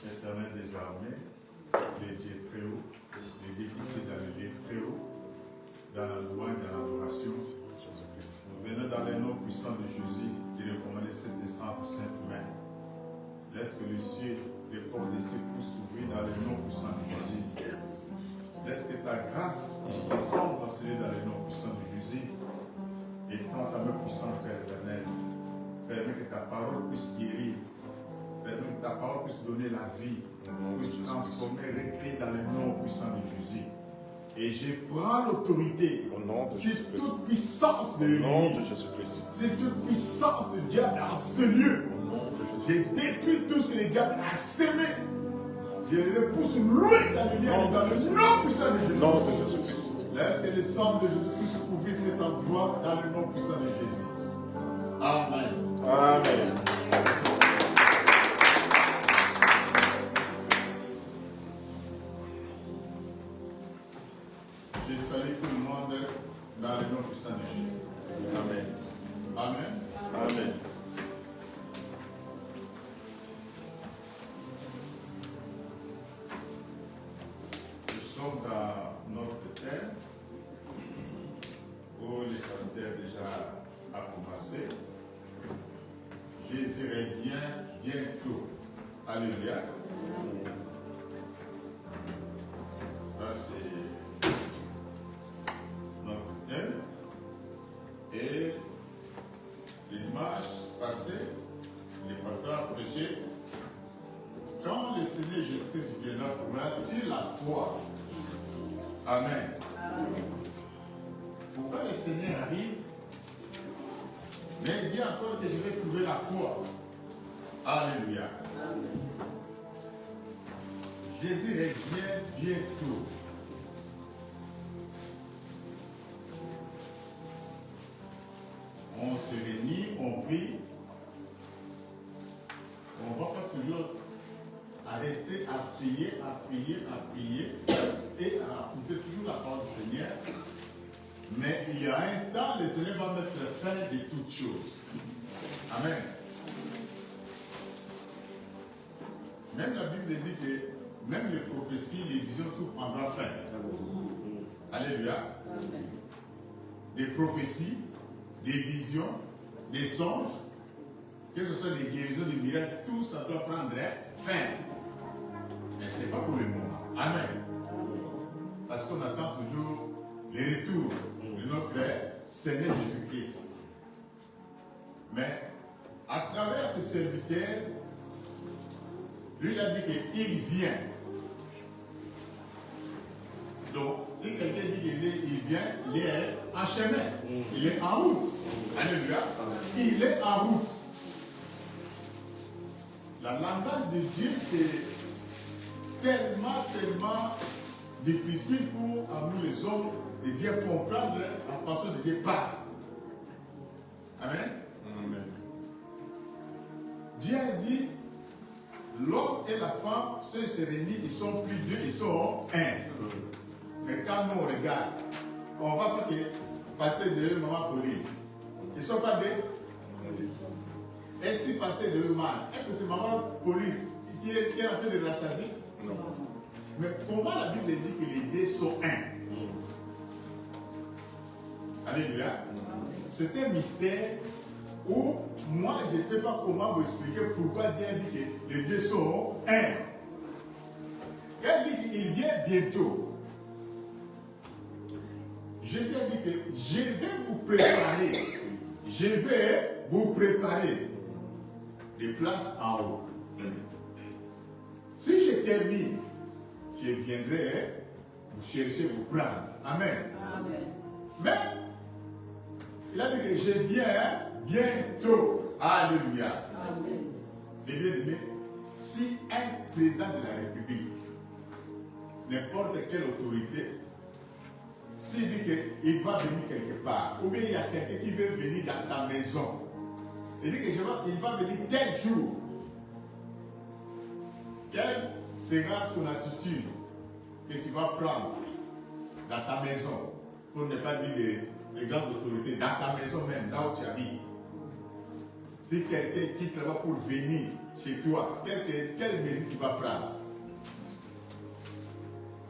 Éternel des armées, les dieux très haut, les dieux qui sont dans le Dieu très haut, dans la louange, dans l'adoration. Nous venons dans les noms puissants de Jésus, qui recommande cette descente sainte main. Laisse que le ciel, les portes de ces puissent s'ouvrir dans les noms puissants de Jésus. Laisse que ta grâce puisse descendre dans les noms puissants de Jésus. Et tant ta main puissante, Père éternel, permets que ta parole puisse guérir. Permets que ta parole puisse donner la vie, puisse transformer, recréer dans les noms puissants de Jésus. Et je prends l'autorité sur toute puissance de l'ennemi, sur toute puissance de diable dans ce lieu. Je détruis tout ce que le diable a sémé. Je le repousse loin dans le lien, dans le nom puissant de Jésus. Laisse que le sang de Jésus puisse couvrir cet endroit dans le nom puissant de Jésus. Amen. Amen. Je salue tout le monde dans le nom puissant de Jésus. Amen. Amen. Amen. Nous sommes dans notre thème où le pasteur déjà a commencé. Jésus revient bientôt. Alléluia. Ça, c'est notre thème. Et le dimanche passé, le pasteur a prêché. Quand le Seigneur Jésus-Christ viendra, trouvera-t-il la foi? Amen. Pourquoi le Seigneur arrive? Mais il dit encore que je vais trouver la foi. Alléluia. Jésus revient bientôt. On se réunit, on prie. On ne va pas toujours à rester à prier et à écouter toujours la parole du Seigneur. Mais il y a un temps, le Seigneur va mettre fin de toutes choses. Amen. Même la Bible dit que même les prophéties, les visions, tout prendra fin. Alléluia. Des prophéties, des visions, des songes, que ce soit des guérisons, des miracles, tout ça doit prendre fin. Mais ce n'est pas pour le moment. Amen. Parce qu'on attend toujours le retour de notre Seigneur Jésus-Christ. Mais à travers ce serviteur, lui il a dit qu'il vient. Donc, si quelqu'un dit qu'il vient, il est en chemin. Il est en route. Alléluia. Il est en route. La langage de Dieu, c'est tellement difficile pour nous les hommes de bien comprendre la façon de Dieu parle. Amen. Amen. Dieu a dit, l'homme et la femme se réunissent, ils sont plus deux, ils sont un. Mais quand nous on regarde, on voit pas que pasteur de maman Pauline, ils ne sont pas deux. Et si pasteur de maman, est-ce que c'est maman Pauline qui est en train de rassasier? Non. Mais comment la Bible dit que les deux sont un? Alléluia. C'est un mystère où moi je ne sais pas comment vous expliquer pourquoi Dieu a dit que les deux sont un. Il dit qu'il vient bientôt. Jésus a dit que je vais vous préparer. Je vais vous préparer des places en haut. Si je termine, je viendrai vous chercher, vous prendre. Amen. Amen. Mais, il a dit que je viens bientôt. Alléluia. Amen. Et bien aimé, si un président de la République, n'importe quelle autorité, s'il dit qu'il va venir quelque part, ou bien il y a quelqu'un qui veut venir dans ta maison, il dit qu'il va venir tel jour, quelle sera ton attitude que tu vas prendre dans ta maison, pour ne pas dire les grandes autorités, dans ta maison même, là où tu habites? si quelqu'un quitte là-bas pour venir chez toi, quelle mesure tu vas prendre?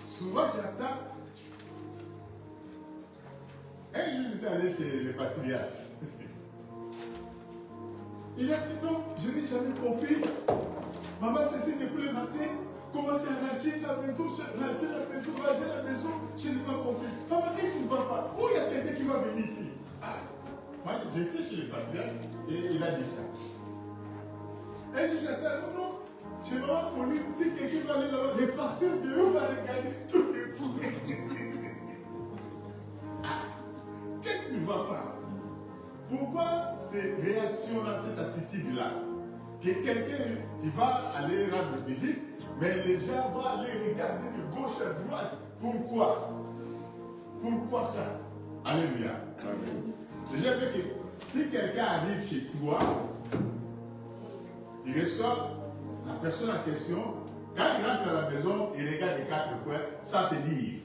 Souvent, j'entends. Un jour, j'étais allé chez le patriarche. Il a dit non, je n'ai jamais compris. Maman, c'est depuis le matin, commence à ranger la maison, ranger la maison, je n'ai pas compris. Maman, qu'est-ce qui ne va pas? Oh, il y a quelqu'un qui va venir ici. Ah, moi, j'étais chez le patriarche et il a dit ça. Un jour, j'attends, non, chez maman Pauline, si quelqu'un va aller là-bas, le pasteur de eux va regarder tous les poulets. Qu'est-ce qui ne va pas? Pourquoi ces réactions-là, cette attitude-là? Que quelqu'un, tu vas aller rendre visite, mais les gens vont aller regarder de gauche à droite. Pourquoi? Pourquoi ça? Alléluia. Déjà fait que si quelqu'un arrive chez toi, tu reçois la personne en question, quand il rentre à la maison, il regarde les quatre coins, ça te dit.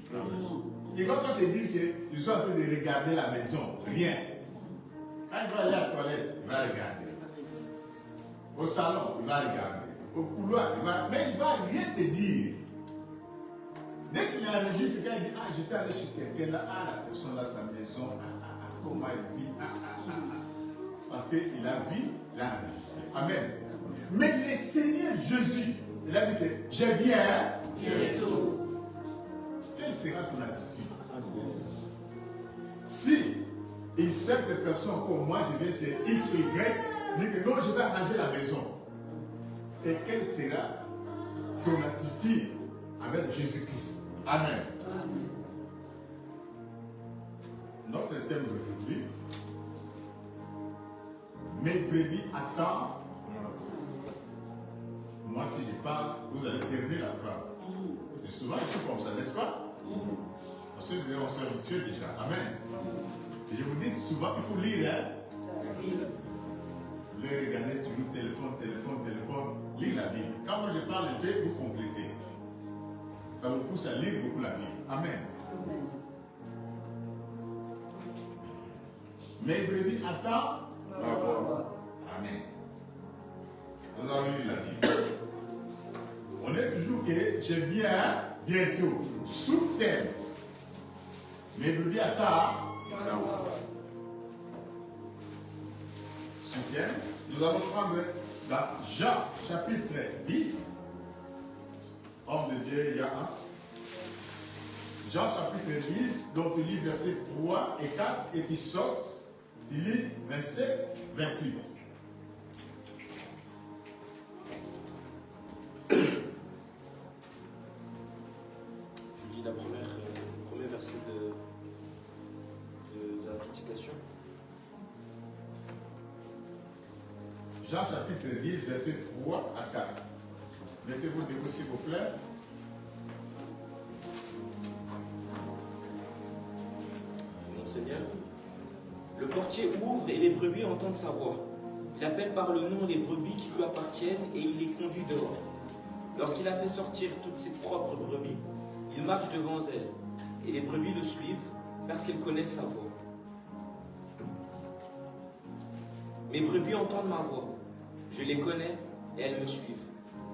Il ne va pas te dire qu'il soit en train de regarder la maison. Rien. Quand il va aller à la toilette, il va regarder. Au salon, il va regarder. Au couloir, mais il ne va rien te dire. Dès qu'il enregistre, quand il dit, ah, j'étais allé chez quelqu'un là, ah, la personne là, sa maison, comment il vit, parce qu'il a vu, il a enregistré. Amen. Mais le Seigneur Jésus, il a dit que je viens bientôt. Quelle sera ton attitude? Si une simple personne comme moi, je viens chez X ou Y, dit que non, je vais arranger la maison. Et quelle sera ton attitude avec Jésus-Christ? Amen. Notre thème d'aujourd'hui, mes brebis attendent. Moi, si je parle, vous allez terminer la phrase. C'est souvent ici comme ça, n'est-ce pas? Parce que on s'est habitué déjà. Amen. Et je vous dis souvent, il faut lire. Le regarder toujours téléphone. Lire la Bible. Quand moi je parle un peu, vous complétez. Ça vous pousse à lire beaucoup la Bible. Amen. Mes brebis attendent. Amen. Nous avons lu la Bible. On est toujours que je viens bientôt. Sous-thème. Mes brebis attendent. Sous-thème. Nous allons prendre dans Jean chapitre 10. Homme de Dieu, Yahas. Jean chapitre 10, donc tu lis versets 3 et 4 et tu sortes, tu lis 27, 28. Je lis le premier verset de la prédication. Jean chapitre 10, versets 3 à 4. Mettez-vous debout s'il vous plaît. Mon Seigneur, le portier ouvre et les brebis entendent sa voix. Il appelle par le nom les brebis qui lui appartiennent et il les conduit dehors. Lorsqu'il a fait sortir toutes ses propres brebis, il marche devant elles et les brebis le suivent parce qu'elles connaissent sa voix. Mes brebis entendent ma voix. Je les connais et elles me suivent.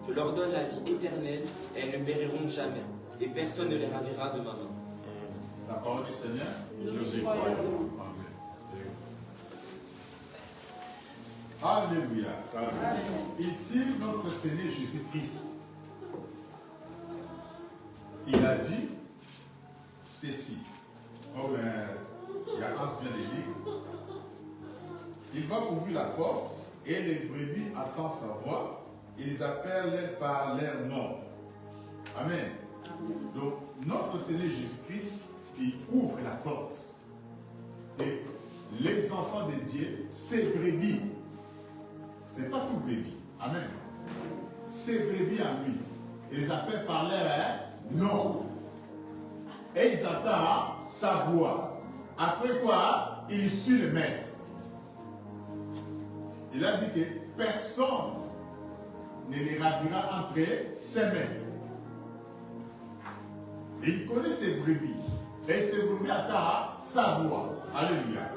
Je leur donne la vie éternelle et elles ne périront jamais. Et personne ne les ravira de ma main. La parole du Seigneur. Nous y Amen. Alléluia. Ici, notre Seigneur Jésus-Christ, il a dit ceci. Comme Yahas vient de dire, il va ouvrir la porte et les brebis attendent sa voix. Ils appellent par leur nom. Amen. Donc, notre Seigneur Jésus-Christ, il ouvre la porte. Et les enfants de Dieu, ces brebis, ce n'est pas tout brebis. Amen. Ces brebis en lui, ils appellent par leur nom. Et ils attendent sa voix. Après quoi, il suit le maître. Il a dit que personne ne les ravira entre ses mains. Il connaît ses brebis. Et ses brebis attendent sa voix. Alléluia.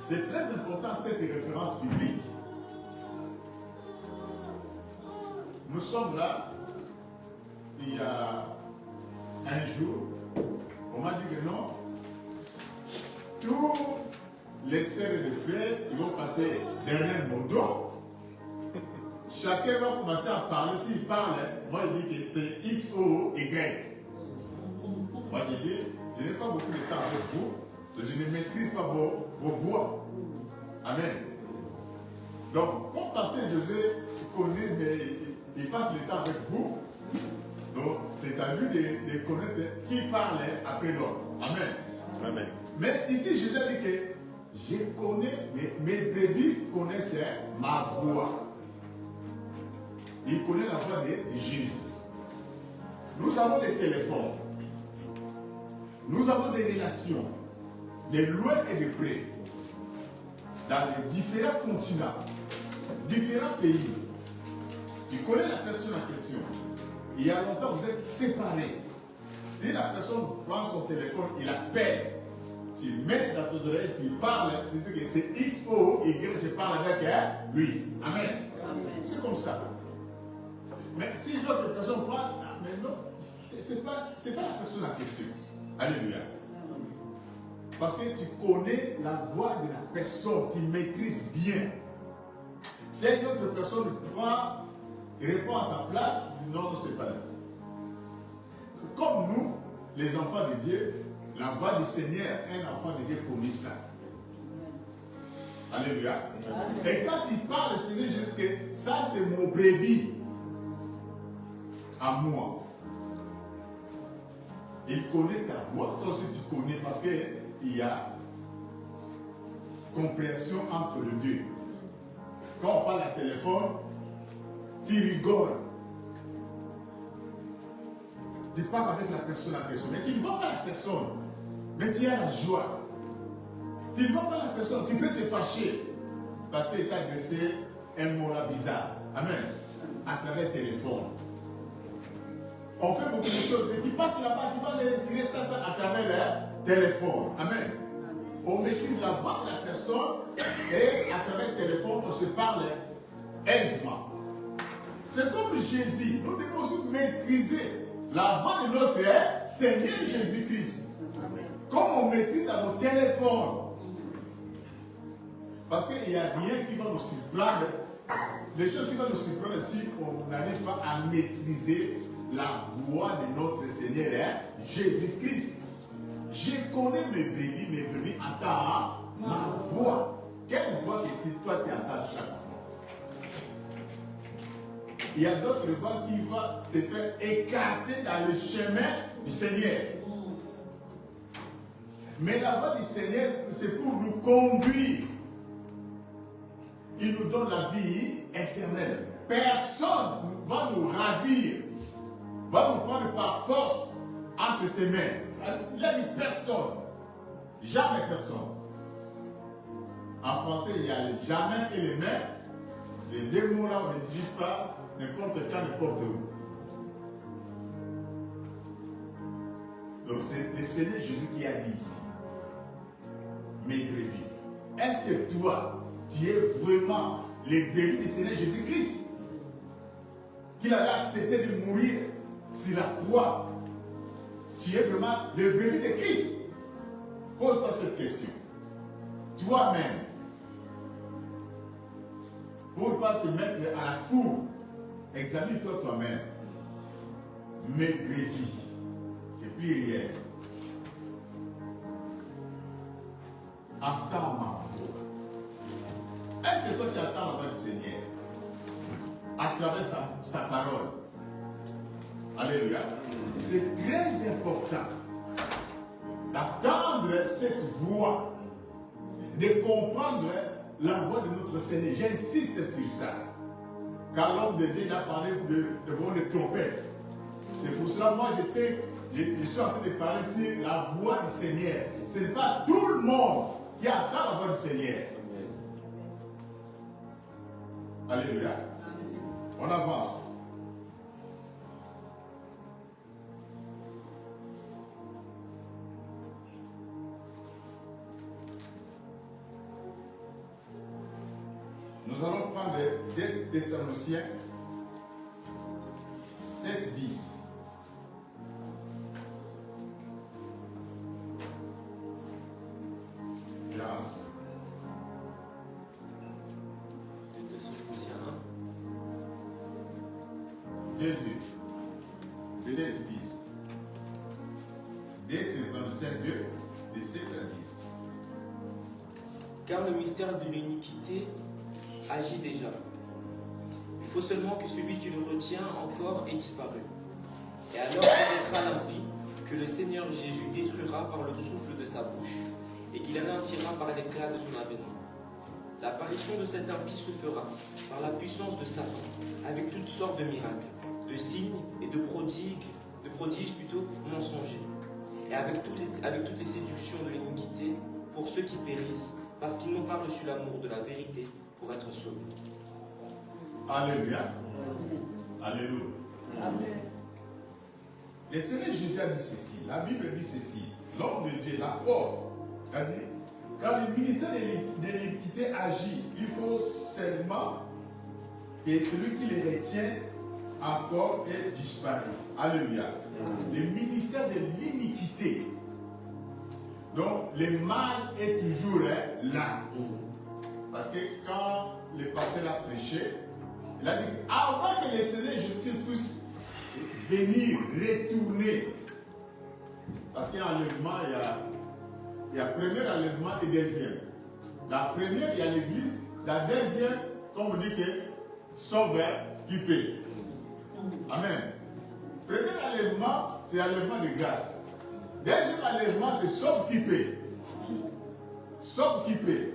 C'est très important cette référence biblique. nous sommes là, il y a un jour, on m'a dit que non, tous les sœurs et les frères, ils vont passer derrière mon dos. Chacun va commencer à parler. S'il parle, moi je dis que c'est X, O, Y. Moi je dis, je n'ai pas beaucoup de temps avec vous, je ne maîtrise pas vos voix. Amen. Donc, comme pasteur José connaît, mais il passe le temps avec vous, donc c'est à lui de connaître qui parle après l'autre. Amen. Amen. Mais ici, Jésus a dit que je connais, mes brebis connaissent ma voix. Il connaît la voix de Jésus. Nous avons des téléphones. Nous avons des relations, de loin et de près, dans les différents continents, différents pays. Tu connais la personne en question. Il y a longtemps, vous êtes séparés. Si la personne prend son téléphone, il appelle. Tu mets dans tes oreilles, tu parles, tu sais que c'est X, O, Y, je parle avec lui. Amen. Amen. C'est comme ça. Mais si l'autre personne prend, mais non, c'est pas la personne en question. Alléluia. Parce que tu connais la voix de la personne, tu maîtrises bien. Si une autre personne prend et répond à sa place, non, c'est pas là. Comme nous, les enfants de Dieu, la voix du Seigneur, un enfant de Dieu connaît ça. Alléluia. Et quand il parle, le Seigneur, je dis que ça c'est mon brebis à moi. Il connaît ta voix, toi aussi tu connais, parce qu'il y a compréhension entre les deux. Quand on parle à téléphone, tu rigoles. Tu parles avec la personne en question, mais tu ne vois pas la personne, mais tu as la joie. Tu ne vois pas la personne, tu peux te fâcher parce qu'il t'a adressé un mot là bizarre. Amen. À travers le téléphone. On fait beaucoup de choses. Et tu passes là-bas, tu vas les retirer ça à travers le téléphone. Amen. On maîtrise la voix de la personne et à travers le téléphone, on se parle aisément. C'est comme Jésus. Nous devons aussi maîtriser la voix de notre Seigneur Jésus-Christ. Comme on maîtrise dans nos téléphones. Parce qu'il n'y a rien qui va nous surprendre. Les choses qui vont nous surprendre si on n'arrive pas à maîtriser la voix de notre Seigneur Jésus-Christ. Je connais mes brebis entendent ma voix. Quelle voix que toi tu entends chaque fois? Il y a d'autres voix qui vont te faire écarter dans le chemin du Seigneur. Mais la voix du Seigneur, c'est pour nous conduire. Il nous donne la vie éternelle. Personne ne va nous ravir, va nous prendre par force entre ses mains. Il a dit personne. Jamais personne. En français, il y a le jamais et les mains. Les deux mots-là, on n'utilise pas n'importe quand, n'importe où. Donc, c'est le Seigneur Jésus qui a dit ici. Mes brebis. Est-ce que toi, tu es vraiment les brebis du Seigneur Jésus-Christ? Qu'il avait accepté de mourir sur la croix. Tu es vraiment le brebis de Christ? Pose-toi cette question. Toi-même, pour ne pas se mettre à la foule, examine-toi toi-même. Mes brebis, c'est pluriel. Entends ma voix. Est-ce que toi tu attends la voix du Seigneur à travers sa parole? Alléluia. C'est très important d'attendre cette voix, de comprendre la voix de notre Seigneur. J'insiste sur ça. Car l'homme de Dieu a parlé de trompette. C'est pour cela, moi, je suis en train de parler sur la voix du Seigneur. Ce n'est pas tout le monde qui attend la voix du Seigneur. Alléluia. On avance. Nous allons prendre 2 Thessaloniciens, Corinthiens 2, 7 10. 2 Corinthiens 7, 2, de 7 à 10. Car le mystère de l'iniquité agit déjà. Il faut seulement que celui qui le retient encore ait disparu. Et alors paraîtra l'impie que le Seigneur Jésus détruira par le souffle de sa bouche et qu'il anéantira par l'éclat de son avènement. L'apparition de cet impie se fera par la puissance de Satan, avec toutes sortes de miracles, de signes et de prodiges mensongers, et avec toutes les séductions de l'iniquité pour ceux qui périssent, parce qu'ils n'ont pas reçu l'amour de la vérité pour être sauvés. Alléluia. Alléluia. Amen. Le Seigneur Jésus a dit ceci, la Bible dit ceci, l'homme de Dieu, l'apôtre, a dit, quand le ministère de l'iniquité agit, il faut seulement que celui qui les retient encore ait disparu. Alléluia. Le ministère de l'iniquité. Donc, le mal est toujours là. Parce que quand le pasteur a prêché, il a dit avant que le Seigneur Jésus-Christ puisse venir, retourner, parce qu'il y a un enlèvement, il y a premier enlèvement et deuxième. La première, il y a l'église. La deuxième, comme on dit que sauveur qui paie. Amen. Premier enlèvement, c'est l'enlèvement de grâce. Deuxième enlèvement, c'est sauve qui paie. Sauve qui paie.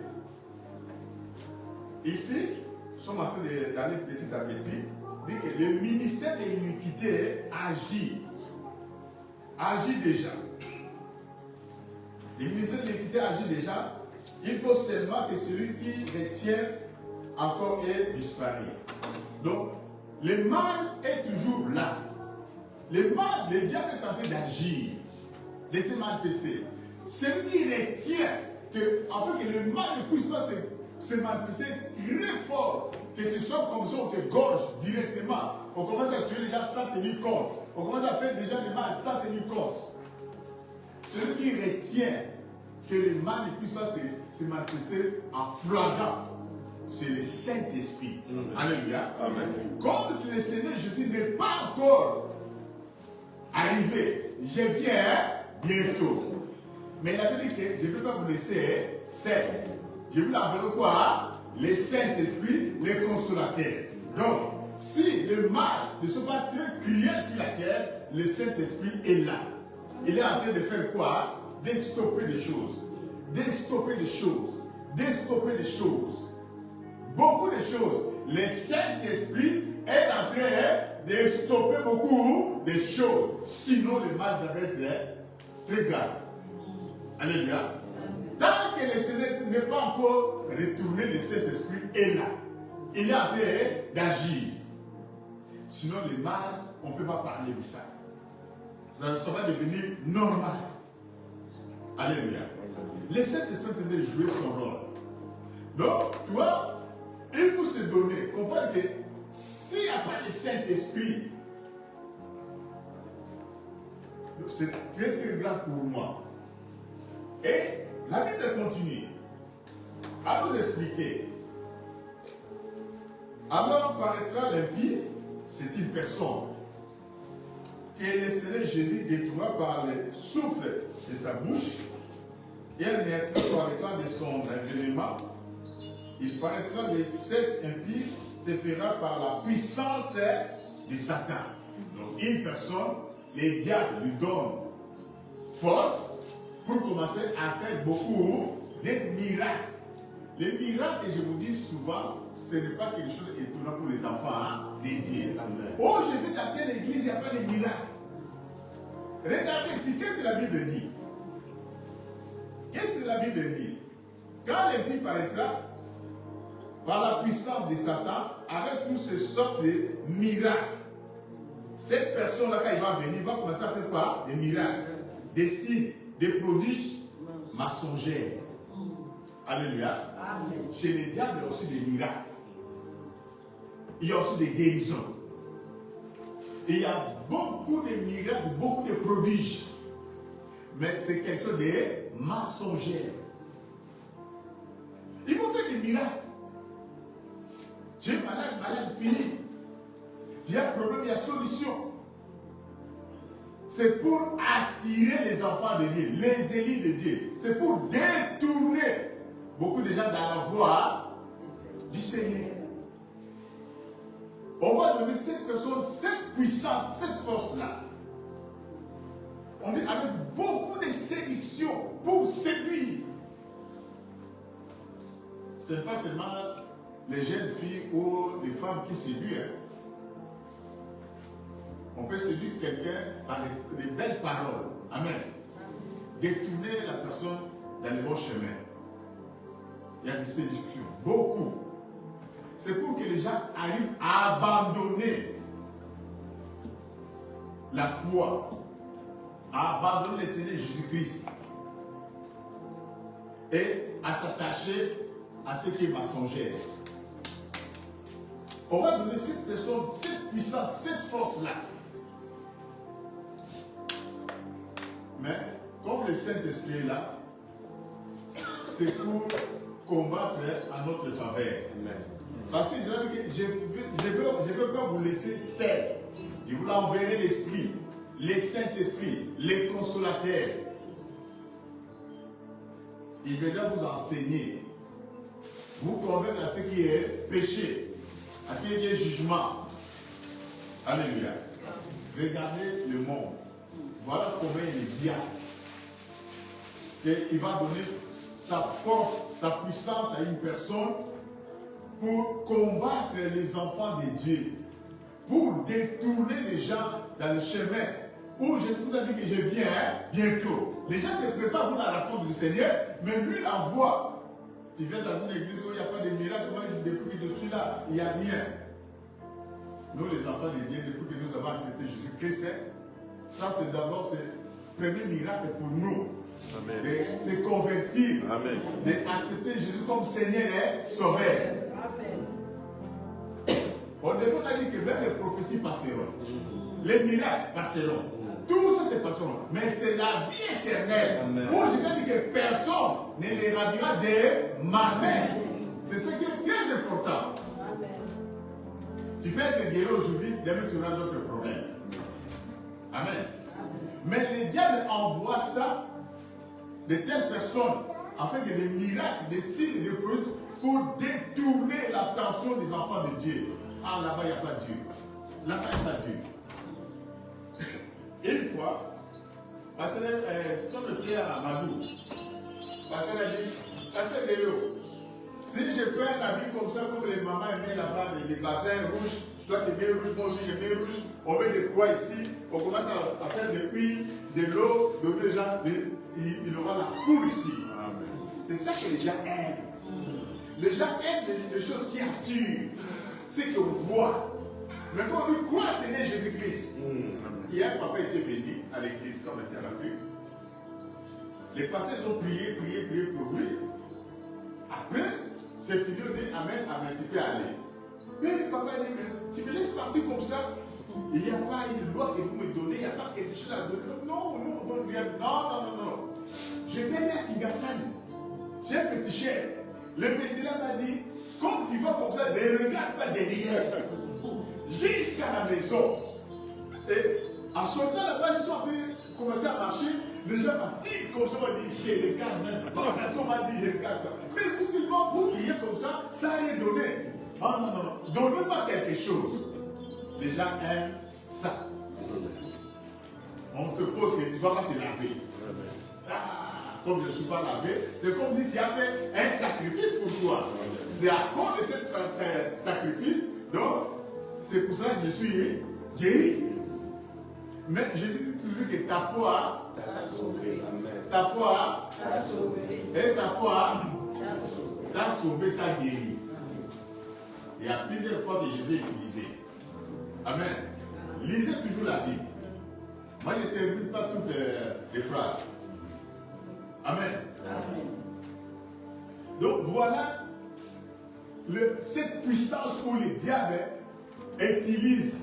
Ici, nous sommes en train d'aller petit à petit, dit que le ministère de l'iniquité agit. Agit déjà. Le ministère de l'iniquité agit déjà. Il faut seulement que celui qui retient encore ait disparu. Donc, le mal est toujours là. Le mal, le diable est en train d'agir, de se manifester. Celui qui retient, afin que le mal ne puisse pas se manifester très fort, que tu sors comme ça, on te gorge directement. On commence à tuer les gens sans tenir compte. On commence à faire déjà du mal sans tenir compte. Celui qui retient que le mal ne puisse pas se manifester en flagrant, c'est le Saint-Esprit. Alléluia. Amen. Comme si le Seigneur Jésus n'est pas encore arrivé, je viens bientôt. Mais il a dit que je ne peux pas vous laisser seul. Je vous l'enverrai quoi? Le Saint-Esprit, le consolateur. Donc, si le mal ne sont pas très cruels sur la terre, le Saint-Esprit est là. Il est en train de faire quoi? De stopper des choses. De stopper des choses. De stopper des choses. Beaucoup de choses. Le Saint-Esprit est en train de stopper beaucoup de choses. Sinon, le mal devrait être très grave. Alléluia. Tant que le Seigneur n'est pas encore retourné, le Saint-Esprit est là. Il est en train d'agir. Sinon, le mal, on ne peut pas parler de ça. Ça va devenir normal. Alléluia. Le Saint-Esprit est en train de jouer son rôle. Donc, toi, il faut se donner. Comprendre que s'il n'y a pas de Saint-Esprit, c'est très très grave pour moi. Et la Bible continue à nous expliquer. Alors paraîtra l'impie, c'est une personne que le Seigneur Jésus détruira par le souffle de sa bouche et elle naîtra par le temps de son avènement. Il paraîtra de cet impie se fera par la puissance de Satan. Donc une personne, le diable lui donne force pour commencer à faire beaucoup de miracles. Les miracles, je vous dis souvent, ce n'est pas quelque chose d'étonnant pour les enfants de Dieu. Oh, je vais dans telle église, il n'y a pas de miracle. Regardez ici, qu'est-ce que la Bible dit? Qu'est-ce que la Bible dit? Quand l'impie paraîtra, par la puissance de Satan, avec toutes ces sortes de miracles, cette personne-là, quand il va venir, va commencer à faire quoi? Des miracles, des signes, des prodiges mensongers. Alléluia. Amen. Chez les diables, il y a aussi des miracles. Il y a aussi des guérisons. Et il y a beaucoup de miracles, beaucoup de prodiges. Mais c'est quelque chose de mensonger. Il faut faire des miracles. Tu es malade, malade fini. Tu as un problème, il y a solution. c'est pour attirer les enfants de Dieu, les élus de Dieu. C'est pour détourner beaucoup de gens dans la voie du Seigneur. On va donner cette personne, cette puissance, cette force-là. On dit avec beaucoup de séduction pour séduire. Ce n'est pas seulement les jeunes filles ou les femmes qui séduisent. On peut séduire quelqu'un par des belles paroles. Amen. Détourner la personne dans le bon chemin. Il y a des séductions. Beaucoup. C'est pour que les gens arrivent à abandonner la foi, à abandonner le Seigneur Jésus-Christ et à s'attacher à ce qui est mensongère. On va donner cette personne, cette puissance, cette force-là. Mais comme le Saint-Esprit est là, c'est pour combattre à notre faveur. Amen. Parce que je ne veux pas vous laisser seul. Je vous enverrai l'Esprit, le Saint-Esprit, les consolateurs. Il viendra vous enseigner, vous convaincre à ce qui est péché, à ce qui est jugement. Alléluia. Regardez le monde. Voilà comment il est bien. Il va donner sa force, sa puissance à une personne pour combattre les enfants de Dieu, pour détourner les gens dans le chemin où Jésus a dit que je viens bientôt. Les gens se préparent pour la rencontre du Seigneur, mais lui l'envoie. Tu viens dans une église où il n'y a pas de miracle, moi depuis que je suis là, il n'y a rien. Nous les enfants de Dieu, depuis que nous avons accepté Jésus-Christ, ça c'est d'abord le premier miracle pour nous. Amen. De se convertir, Amen. d'accepter Jésus comme Seigneur et Sauveur. Au début, on a dit que même les prophéties passeront, les miracles passeront, tout ça se passeront, mais c'est la vie éternelle. Où je t'ai dit que personne ne les ravira de ma main. C'est ce qui est très important. Tu peux être guéri aujourd'hui, demain tu auras d'autres problèmes. Amen. Mais le diable envoie ça de telles personnes afin que des miracles, des signes, des prodiges pour détourner l'attention des enfants de Dieu. Ah, là-bas, il n'y a pas Dieu. Là-bas, il n'y a pas Dieu. Une fois, comme le frère Amadou, Pasteur a dit, Pasteur Léo, si je prends un habit comme ça, comme les mamans aimaient là-bas, les bassins rouges, toi tu mets rouge, moi aussi je mets rouge, on met des croix ici, on commence à faire de l'huile, de l'eau, de les gens, il aura la foule ici. C'est ça que les gens aiment. Les gens aiment des choses qui attirent, ce qu'on voit. Mais quand on lui croit Seigneur Jésus-Christ, hier papa était venu à l'église comme on était à l'Afrique. Les pasteurs ont prié pour lui. Après, c'est fini, on dit Amen, tu peux aller. Mais papa dit, mais tu me laisses partir comme ça. Il n'y a pas une loi que vous me donnez, il n'y a pas quelque chose à donner. Non, on donne rien. Non. J'étais né à Kingasani. J'ai un féticheur. Le Messie m'a dit, comme tu vas comme ça, ne regarde pas derrière. Jusqu'à la maison. Et en sortant là-bas, ils sont en train de commencer à marcher. Les gens m'ont dit comme ça, on m'a dit, je regarde même pas. Parce qu'on m'a dit, je regarde pas. Mais vous seulement, vous priez comme ça, ça n'a rien donné. Non. Donne-moi quelque chose. Les gens aiment ça. On te pose que tu ne vas pas te laver. Comme je ne suis pas lavé, c'est comme si tu as fait un sacrifice pour toi. C'est à cause de ce sacrifice, donc c'est pour ça que je suis guéri. Mais Jésus dit toujours que ta foi t'a sauvé. Ta foi t'a sauvé. Et ta foi t'a sauvé, t'a guéri. Il y a plusieurs fois que Jésus a utilisé. Amen. Lisez toujours la Bible. Moi, je ne termine pas toutes les phrases. Amen. Donc voilà cette puissance où le diable utilise.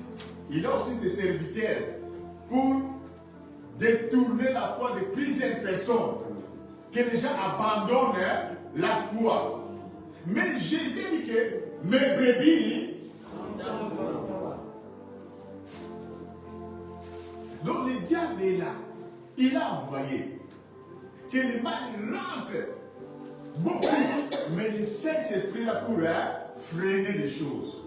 Il a aussi ses serviteurs pour détourner la foi de plusieurs personnes, que les gens abandonnent la foi. Mais Jésus dit que mes brebis. Donc le diable est là. Il a envoyé que le mal rentre beaucoup. Mais le Saint-Esprit est là pour freiner les choses,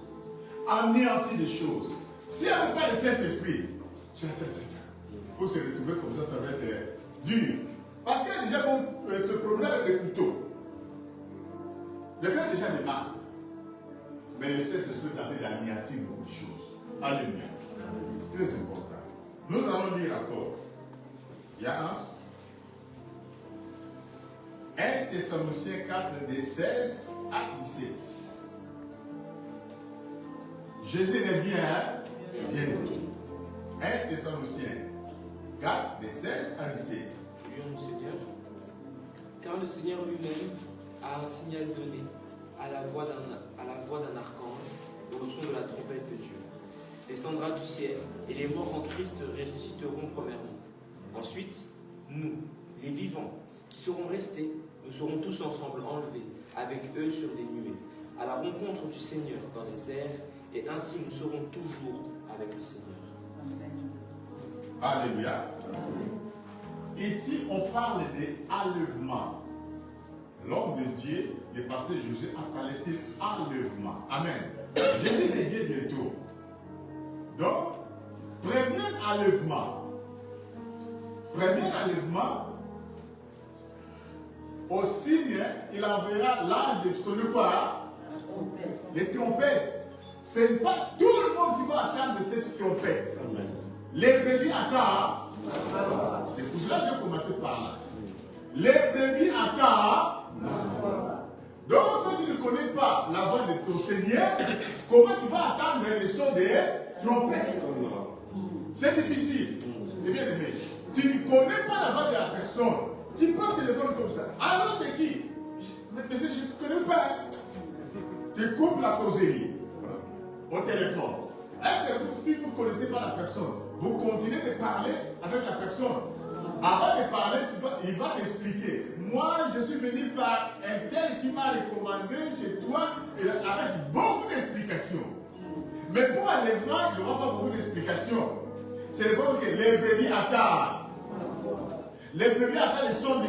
anéantir les choses. S'il n'y avait pas le Saint-Esprit, il faut se retrouver comme ça va être dur. Parce qu'il y a déjà se promener avec des couteaux. De faire déjà des mal. Mais le Saint-Esprit est en train d'anéantir beaucoup de choses. Alléluia. C'est très important. Nous allons lire encore. Yanas. 1 Thessaloniciens 4, de 16 à 17. Jésus revient bientôt. 1 Thessaloniciens 4, de 16 à 17. Prions le Seigneur. Car le Seigneur lui-même a un signal donné à la voix d'un archange et au son de la trompette de Dieu. Descendra du ciel et les morts en Christ ressusciteront premièrement. Ensuite, nous, les vivants, qui seront restés, nous serons tous ensemble enlevés avec eux sur des nuées, à la rencontre du Seigneur dans les airs, et ainsi nous serons toujours avec le Seigneur. Alléluia. Ici, on parle d'enlèvement. L'homme de Dieu, le pasteur Jésus, a parlé sur enlèvement. Amen. Jésus revient bientôt. Donc, premier enlèvement. Au signe, il enverra l'âge de sonner quoi? Les trompettes. Ce n'est pas tout le monde qui va attendre cette trompette. Amen. Les brebis attendent. C'est pour cela que j'ai commencé par là. Les brebis attendent. Donc, quand tu ne connais pas la voix de ton Seigneur, comment tu vas attendre le son des trompettes? C'est difficile. Et bien aimé, tu ne connais pas la voix de la personne. Tu prends le téléphone comme ça. Alors c'est qui? Mais je ne connais pas. Tu coupes la causerie au téléphone. Est-ce que si vous ne connaissez pas la personne, vous continuez de parler avec la personne? Avant de parler, il va t'expliquer. Moi, je suis venu par un tel qui m'a recommandé chez toi avec beaucoup d'explications. Mais pour l'enlèvement, il n'y aura pas beaucoup d'explications. C'est le problème que les bébés attendent. Les bébés attendent le son de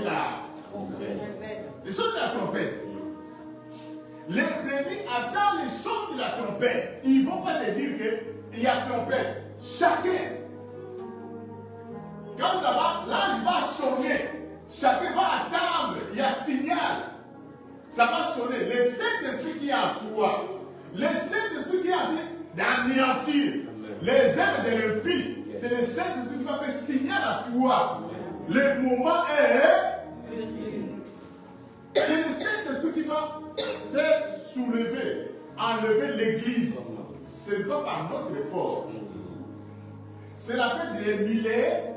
le son de la trompette. Les bébés attendent le son de la trompette. Ils ne vont pas te dire qu'il y a trompette. Chacun. Quand ça va, là, il va sonner. Chacun va attendre. Il y a signal. Ça va sonner. Le Saint-Esprit qui est en toi. Le Saint-Esprit qui est en toi d'anéantir les œuvres de l'impie. C'est le Saint-Esprit qui va faire signal à toi. Le moment est venu. C'est le Saint-Esprit qui va faire soulever, enlever l'église. Ce n'est pas par notre effort. C'est la fête des millets.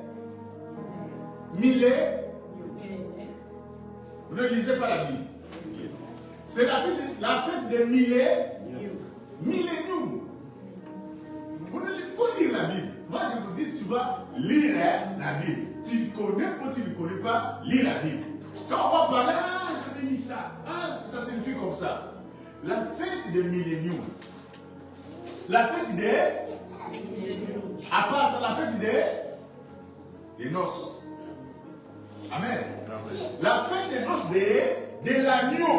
Vous ne lisez pas la Bible. C'est la fête des millénium. Vous lire la Bible. Moi, je vous dis, tu vas lire la Bible. Tu connais ou tu ne connais pas, lis la Bible. Quand on va parler, j'avais mis ça. Ça signifie comme ça. La fête des millénium. La fête des... À part ça, la fête des noces. Amen. La fête des noces de l'agneau.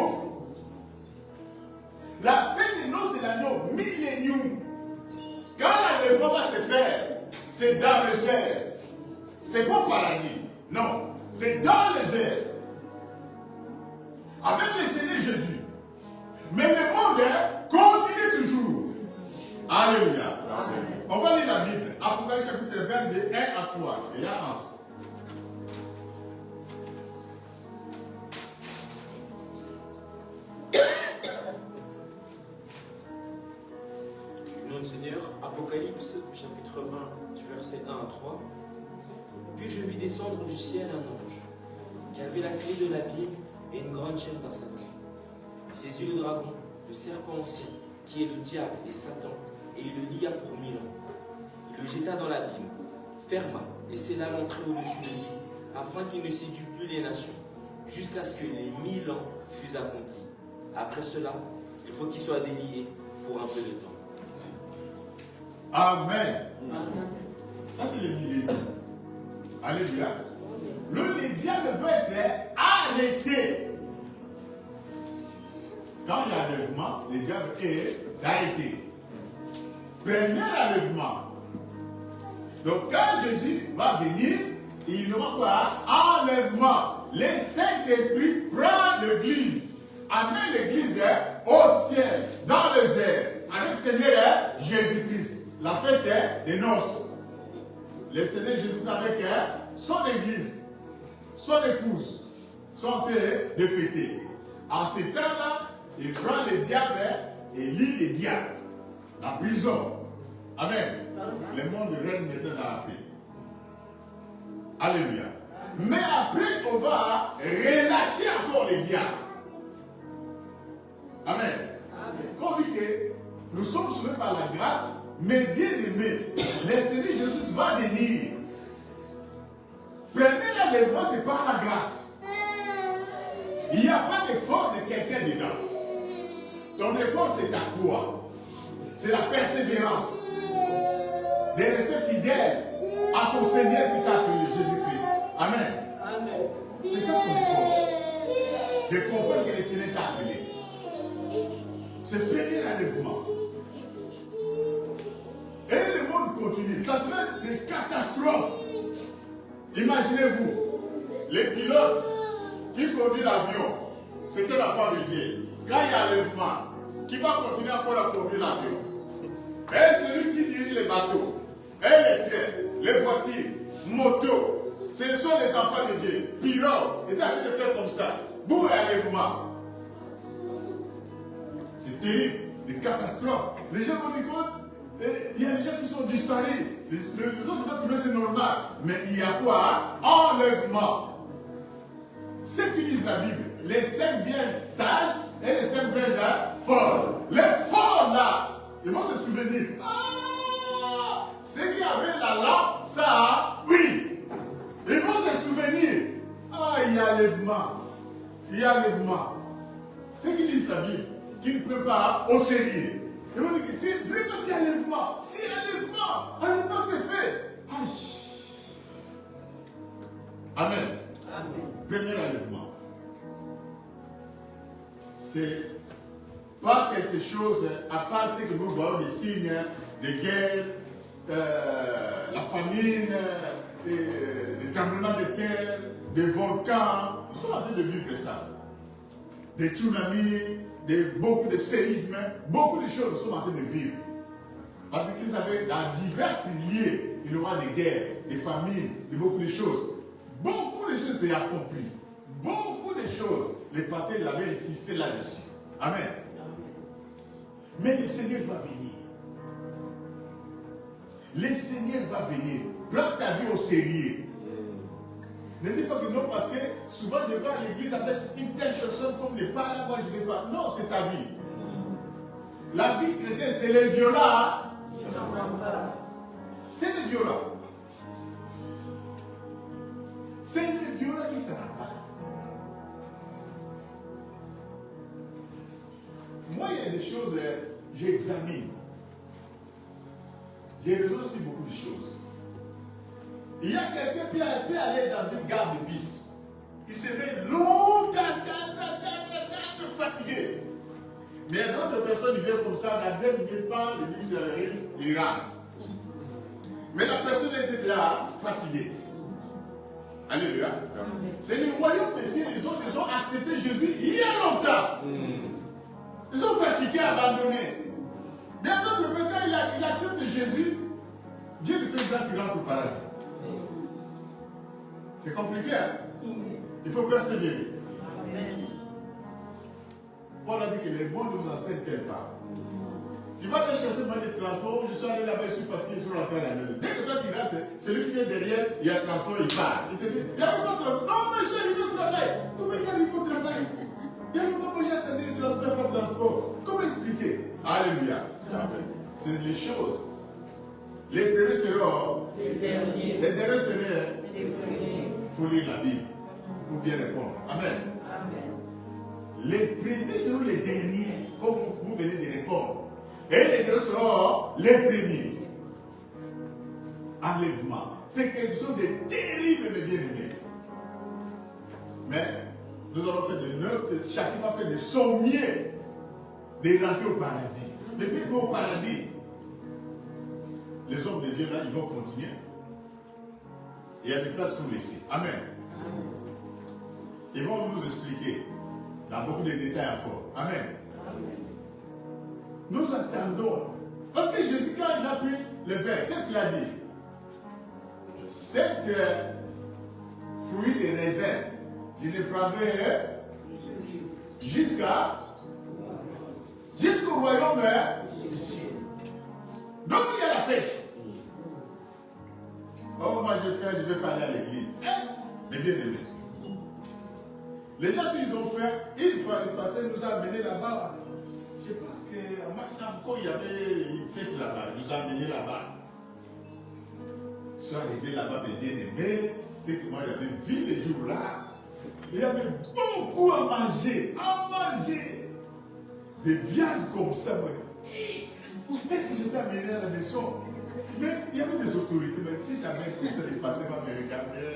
La fête des noces de l'agneau, millénium. Quand l'enlèvement va se faire, c'est dans les airs. C'est pas au paradis. Non. C'est dans les airs. Avec le Seigneur Jésus. Mais le monde continue toujours. Alléluia. Amen. On va lire la Bible. Apocalypse chapitre 20, de 1 à 3. Et il y a un. Nom du Seigneur, Apocalypse chapitre 20, du verset 1 à 3. Puis je vis descendre du ciel un ange qui avait la clé de l'abîme et une grande chaîne dans sa main. À ses yeux, le dragon, le serpent ancien, qui est le diable et Satan, et il le lia pour 1000 ans. Il le jeta dans l'abîme, ferma et scella l'entrée au-dessus de lui, afin qu'il ne séduise plus les nations, jusqu'à ce que les 1000 ans fussent accomplis. Après cela, il faut qu'il soit délié pour un peu de temps. Amen. Ça, c'est le millénium. Alléluia. Le diable doit être arrêté. Quand il y a enlèvement, le diable est arrêté. Premier enlèvement. Donc quand Jésus va venir, il y aura quoi? Enlèvement. Le Saint-Esprit prend l'Église, amène l'Église au ciel, dans les airs, avec le Seigneur Jésus-Christ. La fête des noces. Le Seigneur Jésus avec son Église, son épouse, sont en train de fêter. En ces temps-là, il prend le diable et lit le diable. La prison. Amen. Le monde règne maintenant dans la paix. Alléluia. Mais après, on va relâcher encore les diables. Amen. Comme dit que nous sommes sauvés par la grâce, mais bien aimés, le Seigneur Jésus va venir. Premier enlèvement, c'est par la grâce. Il n'y a pas d'effort de quelqu'un dedans. Ton effort, c'est ta foi. C'est la persévérance. De rester fidèle à ton Seigneur qui t'a appelé, Jésus-Christ. Amen. Amen. C'est ça ton effort. De comprendre que le Seigneur t'a appelé. C'est le premier enlèvement. Et le monde continue. Ça serait une catastrophe. Imaginez-vous, les pilotes qui conduisent l'avion, c'était la foi de Dieu. Quand il y a enlèvement, qui va continuer encore à conduire l'avion? Et celui qui dirige les bateaux, et les trains, les voitures, motos, ce sont les enfants de Dieu. Pilotes, ils étaient en train de faire comme ça. Boum, enlèvement. C'est terrible, une catastrophe. Les gens vont dire il y a des gens qui sont disparus. Les autres vont trouver c'est normal. Mais il y a quoi? Enlèvement. Ceux qui lisent la Bible, les 5 bien sages et les 5 bien forts. Les forts là, ils vont se souvenir. Ah, ceux qui avaient la lampe, ça, oui. Ils vont se souvenir. Ah, il y a enlèvement. Il y a enlèvement. Ceux qui lisent la Bible, qui ne prennent pas au sérieux. Ils vont dire que c'est vraiment si enlèvement. Si enlèvement c'est fait. Aïe. Amen. Amen. Premier enlèvement. C'est pas quelque chose, à part ce que nous voyons, des signes de guerre, la famine, des tremblements de terre, des volcans. Nous sommes en train de vivre ça. Des tsunamis, beaucoup de séismes, beaucoup de choses nous sommes en train de vivre. Parce qu'ils savaient, dans divers lieux, il y aura des guerres, des famines, beaucoup de choses. Beaucoup de choses sont accomplies. Beaucoup de choses. Les pasteurs l'avaient insisté là-dessus. Amen. Mais le Seigneur va venir. Le Seigneur va venir. Prends ta vie au sérieux. Ne dis pas que non, parce que souvent je vais à l'église avec une telle personne comme n'est pas là, moi je ne vais pas. Non, c'est ta vie. La vie chrétienne, c'est les violents. C'est les violents. C'est les violents qui se rappellent. Moi, il y a des choses, j'examine. J'ai besoin aussi beaucoup de choses. Il y a quelqu'un qui peut aller dans une gare de bus. Il se met longtemps, fatigué. Mais d'autres personnes viennent comme ça, la dernière part, le bus arrive, il rentre. Mais la personne était là, fatiguée. Alléluia. C'est le royaume de Dieu, les autres, ils ont accepté Jésus il y a longtemps. Ils sont fatigués, abandonnés. Mais à notre peu, quand il accepte Jésus, Dieu lui fait grâce, il rentre au paradis. C'est compliqué, hein? Il faut persévérer. Paul a dit que les bons ne vous enseignent tel pas. Tu vas aller chercher le moyen de transport, je suis allé là-bas, je suis fatigué, je suis rentré à la maison. Dès que toi tu rentres, celui qui vient derrière, il y a le transport, il part. Il te dit, il y a pas de transport. Non, monsieur, il faut travailler. Comment il arrive au travail? Il y a longtemps que j'ai attendu le transport, pas de transport. Comment expliquer? Alléluia. C'est les choses. Les premiers seront les derniers. Les derniers seront les premiers. Il faut lire la Bible pour bien répondre. Amen. Les premiers seront les derniers, comme vous venez de répondre. Et les deux seront les premiers. enlèvement. C'est quelque chose de terrible, mes bien-aimés. Mais nous allons faire de notre, chacun va faire de son mieux de rentrer au paradis. Mais même au paradis, les hommes de Dieu là, ils vont continuer. Il y a des places pour laisser. Amen. Ils vont nous expliquer dans beaucoup de détails encore. Amen. Nous attendons. Parce que Jésus, quand il a pris le verre, qu'est-ce qu'il a dit? Cette fruit de raisin, je le prendrai jusqu'au royaume ici. Donc il y a la fête. Oh, moi je vais parler à l'église. Mais bien aimé. Les gens, s'ils ont fait, une fois le passé, nous a amené là-bas. Je pense qu'à Maxamco, il y avait une fête là-bas. Il nous a amené là-bas. Je suis arrivé là-bas, mais bien aimé. C'est que moi j'avais vu les jours-là. Il y avait beaucoup à manger. Des viandes comme ça. Est-ce que je peux amener à la maison? Mais il y avait des autorités. Mais si jamais comme ça, les passés vont me regarder,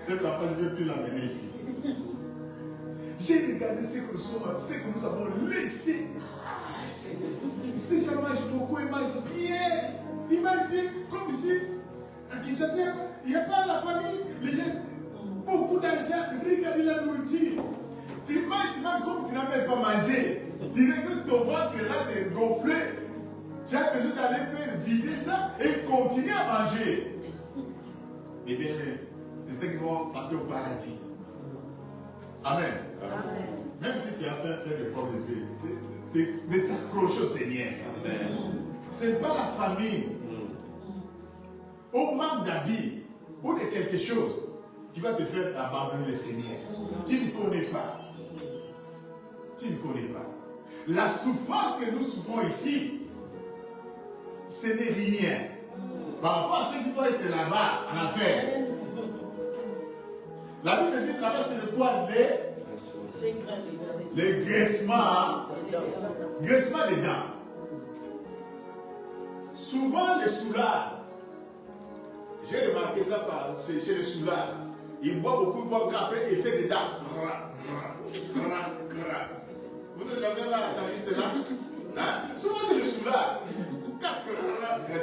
cet enfant, je ne vais plus l'amener ici. J'ai regardé ce que nous avons laissé. Ces gens mangent beaucoup, ils mangent bien. Ils mangent bien, comme ici. À Kinshasa, il n'y a pas la famille. Les gens, beaucoup d'argent, regardez la nourriture. Tu manges comme tu n'as même pas mangé. Tu regardes ton ventre là, c'est gonflé. Tu as besoin d'aller faire vider ça et continuer à manger. Eh bien, c'est ce qui vont passer au paradis. Amen. Amen. Même si tu as fait l'effort de t'accrocher au Seigneur. Amen. Ce n'est pas la famille. Au manque d'habits ou de quelque chose qui va te faire abandonner le Seigneur. Tu ne connais pas. Tu ne connais pas. La souffrance que nous souffrons ici, ce n'est rien. Par rapport à ce qui doit être là-bas, en affaire. La Bible dit là-bas, c'est le quoi? Les graissements. Graissement des dents. Souvent, les soulards, j'ai remarqué ça chez les soulards. Ils boivent beaucoup, après, ils font des dents. Vous n'avez jamais entendu cela? Hein? Souvent, c'est le soulard.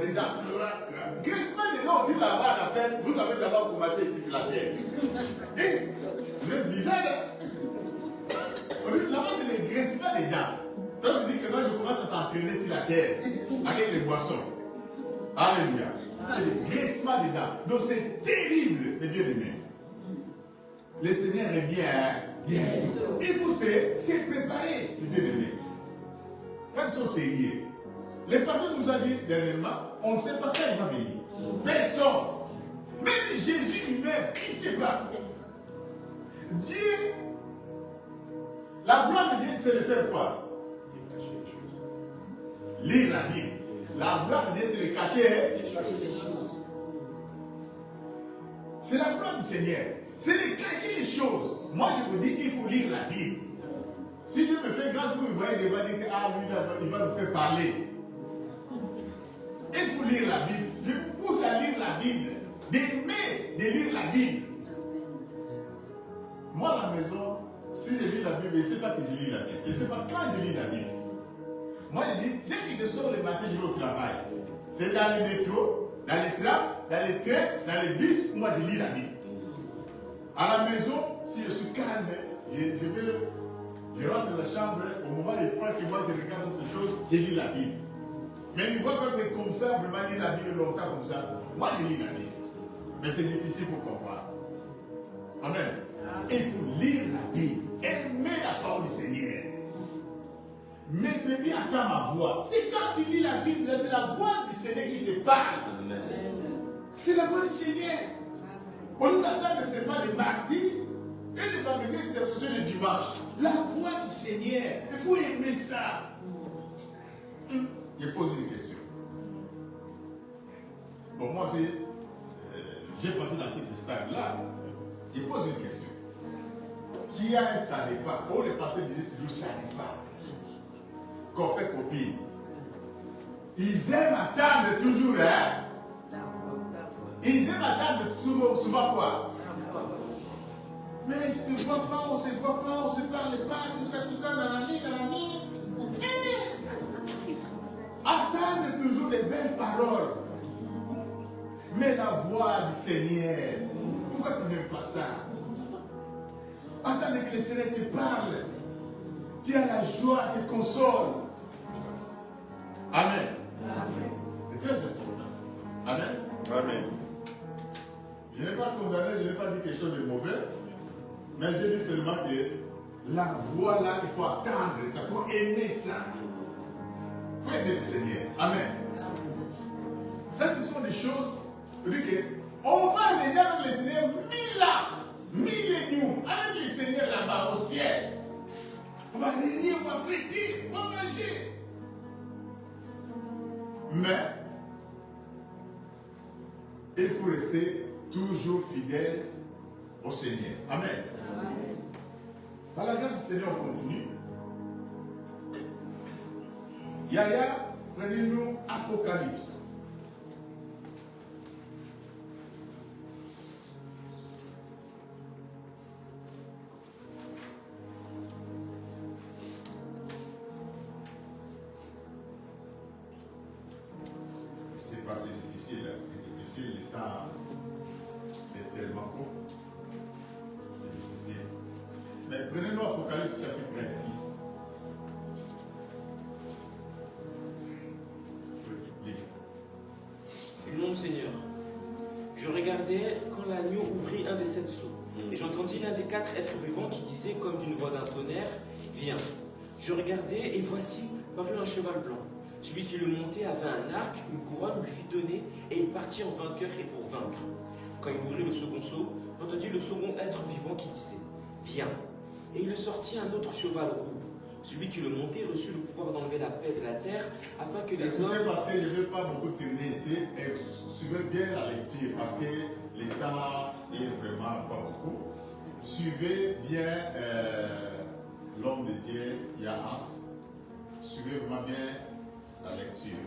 Des dents. Graissement des dents, on dit là-bas, en affaire, vous avez d'abord commencé ici sur la terre. Vous êtes bizarre, hein? Là-bas, c'est le graissement des dents. Donc, on dit que quand je commence à s'entraîner sur la terre, avec les boissons. Alléluia. C'est le graissement des dents. Donc, c'est terrible, mes bien-aimés. Le Seigneur revient bientôt. Il faut se préparer, mes bien-aimés. Quand ils sont sérieux. Les pasteurs nous ont dit dernièrement, on ne sait pas quand il va venir. Personne. Même Jésus lui-même, il ne sait pas. Dieu, la gloire de Dieu, c'est de faire quoi? Lire la Bible. La gloire de Dieu, c'est de cacher les choses. C'est la gloire du Seigneur. C'est de cacher les choses. Moi, je vous dis qu'il faut lire la Bible. Si Dieu me fait grâce, vous me voyez devant dire que lui, il va nous faire parler. Il faut lire la Bible. Je vous pousse à lire la Bible. D'aimer de lire la Bible. Moi, à la maison, si je lis la Bible, je ne sais pas que je lis la Bible. Je ne sais pas quand je lis la Bible. Moi, je dis, dès que je sors le matin, je vais au travail. C'est dans les métros, dans les trams, dans les trains, dans les bus, moi, je lis la Bible. À la maison, si je suis calme, je rentre dans la chambre, au moment où moi je regarde autre chose, je lis la Bible. Mais une fois que je fais comme ça, vraiment lire la Bible longtemps comme ça, moi je lis la Bible. Mais c'est difficile pour comprendre. Amen. Il faut lire la Bible, aimer la parole du Seigneur. Mais bébé, attends ma voix. C'est quand tu lis la Bible, c'est la voix du Seigneur qui te parle. Amen. C'est la voix du Seigneur. On nous attend que ce n'est pas le mardi et le vendredi et le dimanche. La voix du Seigneur. Il faut aimer ça. Je pose une question. Bon, moi, j'ai passé dans cette stade-là. Je pose une question. Qui a un ça n'est pas? Oh, le pasteur disait toujours ça n'est pas. Copain, copine. Ils aiment attendre toujours, hein? Ils aiment attendre souvent quoi? Mais je ne te vois pas, on ne se voit pas, on ne se parle pas, tout ça, nanani. Attendre toujours les belles paroles. Mais la voix du Seigneur, pourquoi tu n'aimes pas ça? Attends que le Seigneur te parle. Tu as la joie, te console. Amen. C'est très important. Amen. Amen. Je n'ai pas condamné, je n'ai pas dit quelque chose de mauvais. Mais j'ai dit seulement que la voix là, il faut attendre ça, il faut aimer ça. Il faut aimer le Seigneur. Amen. Ça, ce sont des choses. On va revenir avec le Seigneur 1000 ans, milléniums, avec le Seigneur là-bas au ciel. On va régner, on va fêter, on va manger. Mais, il faut rester toujours fidèle au Seigneur. Amen. Amen. Par la grâce du Seigneur, on continue. Yaya, prenez-nous Apocalypse. C'est pas difficile, le temps est tellement court. C'est difficile. Mais prenez-nous Apocalypse chapitre 6. Non, Seigneur. Je regardais quand l'agneau ouvrit un des 7 sceaux, et j'entendis l'un des 4 êtres vivants qui disait comme d'une voix d'un tonnerre, viens. Je regardais et voici parut un cheval blanc. Celui qui le montait avait un arc, une couronne lui fut donnée, et il partit en vainqueur et pour vaincre. Quand il ouvrit le second sceau, j'entendis le second être vivant qui disait, viens. Et il sortit un autre cheval roux. Celui qui le montait reçut le pouvoir d'enlever la paix de la terre, afin que les hommes... Parce que je ne vais pas beaucoup terminer ici, et suivez bien la lecture, parce que le temps est vraiment pas beaucoup. Suivez bien l'homme de Dieu, Yahas. Suivez vraiment bien la lecture.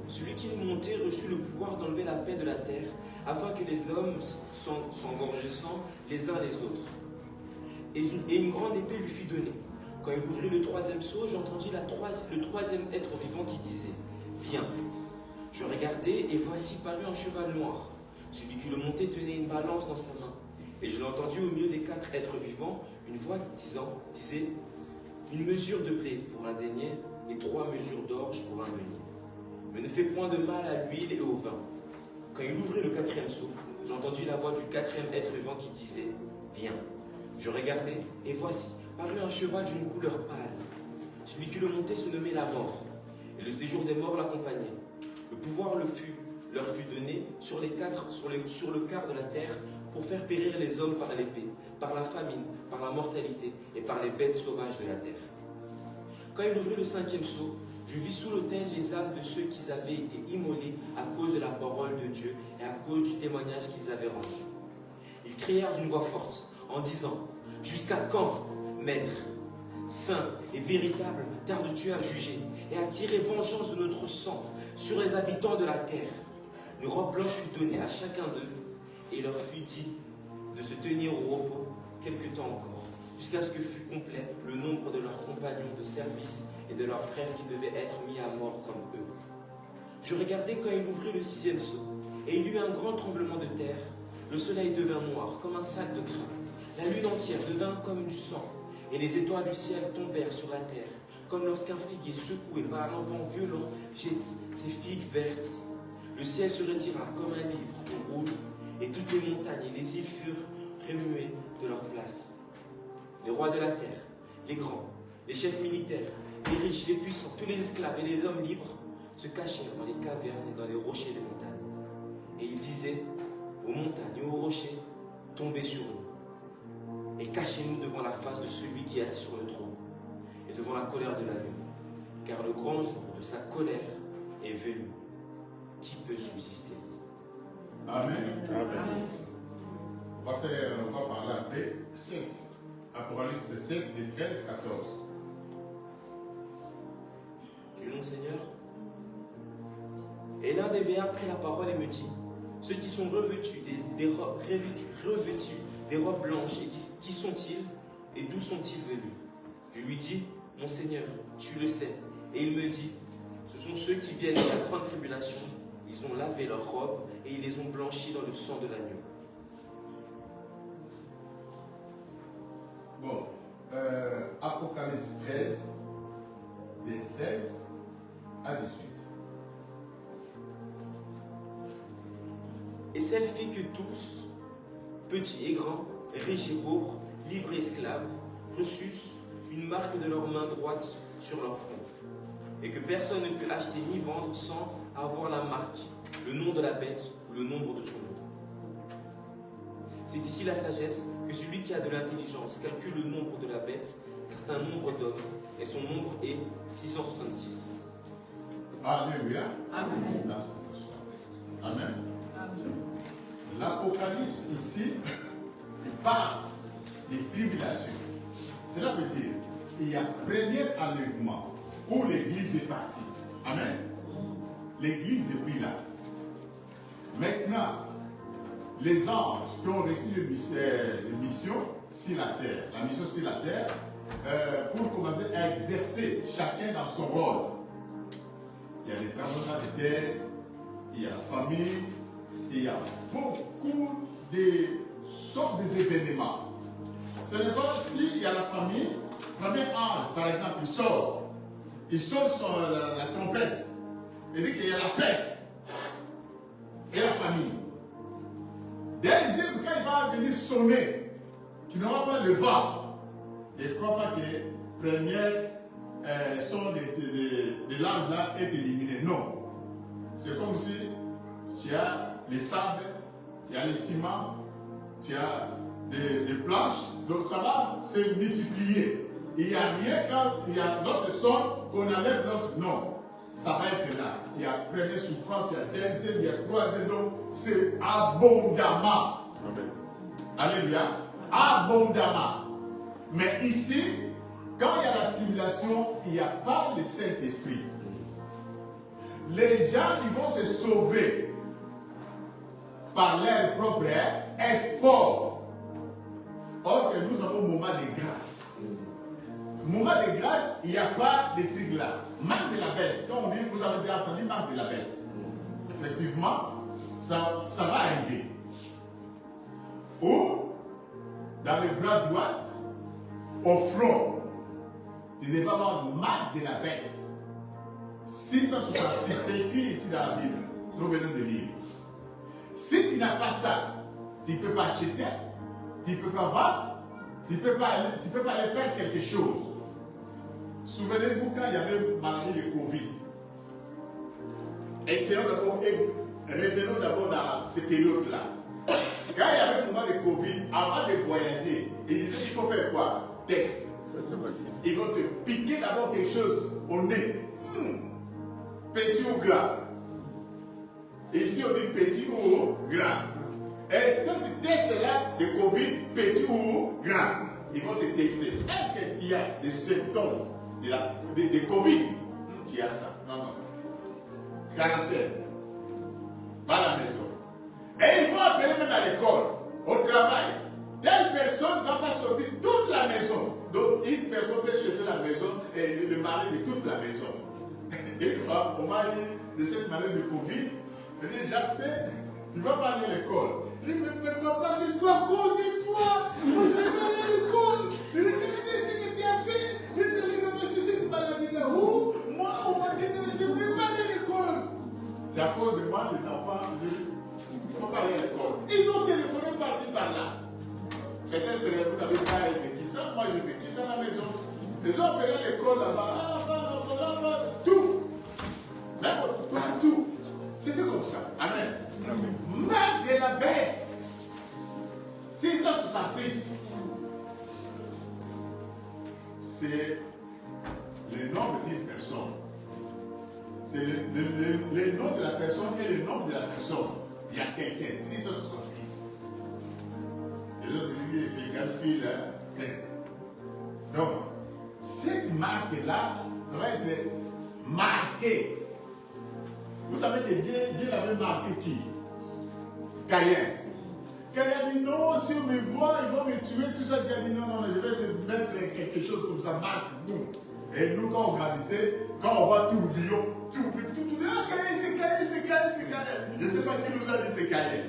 Celui qui le montait reçut le pouvoir d'enlever la paix de la terre, afin que les hommes s'engorgissant les uns les autres. Et une grande épée lui fut donnée. Quand il ouvrit le 3e sceau, j'entendis le 3e être vivant qui disait, viens. Je regardai et voici parut un cheval noir. Celui qui le montait tenait une balance dans sa main. Et je l'entendis au milieu des 4 êtres vivants, une voix disait, une mesure de blé pour un denier et 3 mesures d'orge pour un denier. Mais ne fais point de mal à l'huile et au vin. Quand il ouvrit le 4e sceau, j'entendis la voix du 4e être vivant qui disait, viens. Je regardai et voici, parut un cheval d'une couleur pâle. Celui qui le montait se nommait la mort, et le séjour des morts l'accompagnait. Le pouvoir leur fut donné sur le quart de la terre pour faire périr les hommes par l'épée, par la famine, par la mortalité et par les bêtes sauvages de la terre. Quand il ouvrit le 5e sceau, je vis sous l'autel les âmes de ceux qui avaient été immolés à cause de la parole de Dieu et à cause du témoignage qu'ils avaient rendu. Ils crièrent d'une voix forte en disant, « Jusqu'à quand, Maître, saint et véritable, tardes-tu à juger et à tirer vengeance de notre sang sur les habitants de la terre ?» Une robe blanche fut donnée à chacun d'eux et il leur fut dit de se tenir au repos quelque temps encore, jusqu'à ce que fût complet le nombre de leurs compagnons de service et de leurs frères qui devaient être mis à mort comme eux. Je regardai quand il ouvrit le 6e sceau, et il y eut un grand tremblement de terre. Le soleil devint noir comme un sac de grains. La lune entière devint comme du sang, et les étoiles du ciel tombèrent sur la terre, comme lorsqu'un figuier secoué par un vent violent jette ses figues vertes. Le ciel se retira comme un livre en roule, et toutes les montagnes et les îles furent remuées de leur place. Les rois de la terre, les grands, les chefs militaires, les riches, les puissants, tous les esclaves et les hommes libres se cachèrent dans les cavernes et dans les rochers des montagnes. Et ils disaient aux montagnes et aux rochers, tombez sur nous et cachez-nous devant la face de celui qui est assis sur le trône et devant la colère de l'agneau, car le grand jour de sa colère est venu. Qui peut subsister? Amen. Amen. On va parler après 7. Apocalypse 7, des 13, 14. Du nom Seigneur. Et l'un des vieillards prit la parole et me dit, Ceux qui sont revêtus des robes blanches, et qui sont-ils et d'où sont-ils venus? Je lui dis, mon Seigneur, tu le sais. Et il me dit, ce sont ceux qui viennent de la grande tribulation. Ils ont lavé leurs robes et ils les ont blanchies dans le sang de l'agneau. Bon, Apocalypse 13, des 16 à 18. Et celle fit que tous, petits et grands, riches et pauvres, libres et esclaves, reçussent une marque de leur main droite sur leur front, et que personne ne peut acheter ni vendre sans avoir la marque, le nom de la bête ou le nombre de son nom. C'est ici la sagesse, que celui qui a de l'intelligence calcule le nombre de la bête, car c'est un nombre d'hommes, et son nombre est 666. Alléluia. Amen. Amen. L'Apocalypse ici parle des tribulations. Cela veut dire qu'il y a premier enlèvement où l'Église est partie. Amen. L'Église depuis là. Maintenant, les anges qui ont reçu les missions sur la terre, la mission sur la terre, pour commencer à exercer chacun dans son rôle. Il y a les tremblements de terre, il y a la famine, il y a beaucoup de sortes d'événements. Ce n'est pas s'il y a la famine, le premier ange, par exemple, il sort sur la trompette, il dit qu'il y a la peste et la famine. Deuxième, quand il va venir sonner, qu'il n'aura pas le vent, je ne crois pas que le premier son de l'ange là est éliminé. Non. C'est comme si tu as les sables, tu as les ciments, tu as des planches, donc ça va se multiplier. Il n'y a rien quand il y a l'autre son, qu'on enlève l'autre. Non. Ça va être là. Il y a première souffrance, il y a deuxième, il y a troisième, donc c'est abondamment. Amen. Alléluia. Abondamment. Mais ici, quand il y a la tribulation, il n'y a pas le Saint-Esprit. Les gens, ils vont se sauver par leur propre effort. Or que nous avons un moment de grâce. Moment de grâce, il n'y a pas de trucs là. Marque de la bête. Quand on dit, vous avez déjà entendu marque de la bête. Effectivement, ça va arriver. Ou, dans le bras droit, au front, il ne va pas avoir marque de la bête. 666, c'est écrit ici dans la Bible. Nous venons de lire. Si tu n'as pas ça, tu ne peux pas acheter, tu ne peux pas vendre, tu ne peux pas aller faire quelque chose. Souvenez-vous quand il y avait maladie de Covid. Essayons d'abord, revenons d'abord dans ces périodes-là. Quand il y avait le moment de Covid, avant de voyager, ils disaient qu'il faut faire quoi? Test. Ils vont te piquer d'abord quelque chose au nez. Petit ou grand. Et ici on dit petit ou grand. Et ce test-là de Covid, petit ou grand, ils vont te tester. Est-ce que tu as des symptômes de Covid? Tu as ça. Non, non. Quarantaine. Pas à la maison. Et ils vont appeler même à l'école, au travail. Telle personne ne va pas sortir toute la maison. Donc une personne peut chercher la maison et le mari de toute la maison. Et une fois, au mari de cette maladie de Covid, il dit, Jasper, tu ne vas pas aller à l'école. Il dit, mais papa, c'est toi, à cause de toi. Moi, je ne vais pas aller à l'école. Il dit, ce que tu as fait, tu te l'as ramassé cette maladie-là. Oh, moi, on m'a dit, je ne voulais pas aller à l'école. C'est à cause de moi, les enfants, il ne faut pas aller à l'école. Ils ont téléphoné par-ci, par-là. Peut-être que vous n'avez pas vécu ça, moi j'ai vécu ça à la maison. Ils ont appelé à l'école là-bas, à la fin, tout. Même partout. C'était comme ça. Amen. Marque de la bête. 666. C'est le nom d'une personne. C'est le nom de la personne et le nom de la personne. Il y a quelqu'un. 666. Et l'autre dit, il fait calcul là. Donc, cette marque-là, ça va être marquée. Vous savez que Dieu l'avait marqué qui? Caïn. Caïn dit non, si on me voit, ils vont me tuer, tout ça. Dieu a dit non, non, je vais te mettre quelque chose comme ça, marque nous. Et nous, quand on grandissait, quand on voit tourbillon, tout, ah, Caïn, c'est Caïn, c'est Caïn, c'est Caïn. Je ne sais pas qui nous a dit c'est Caïn.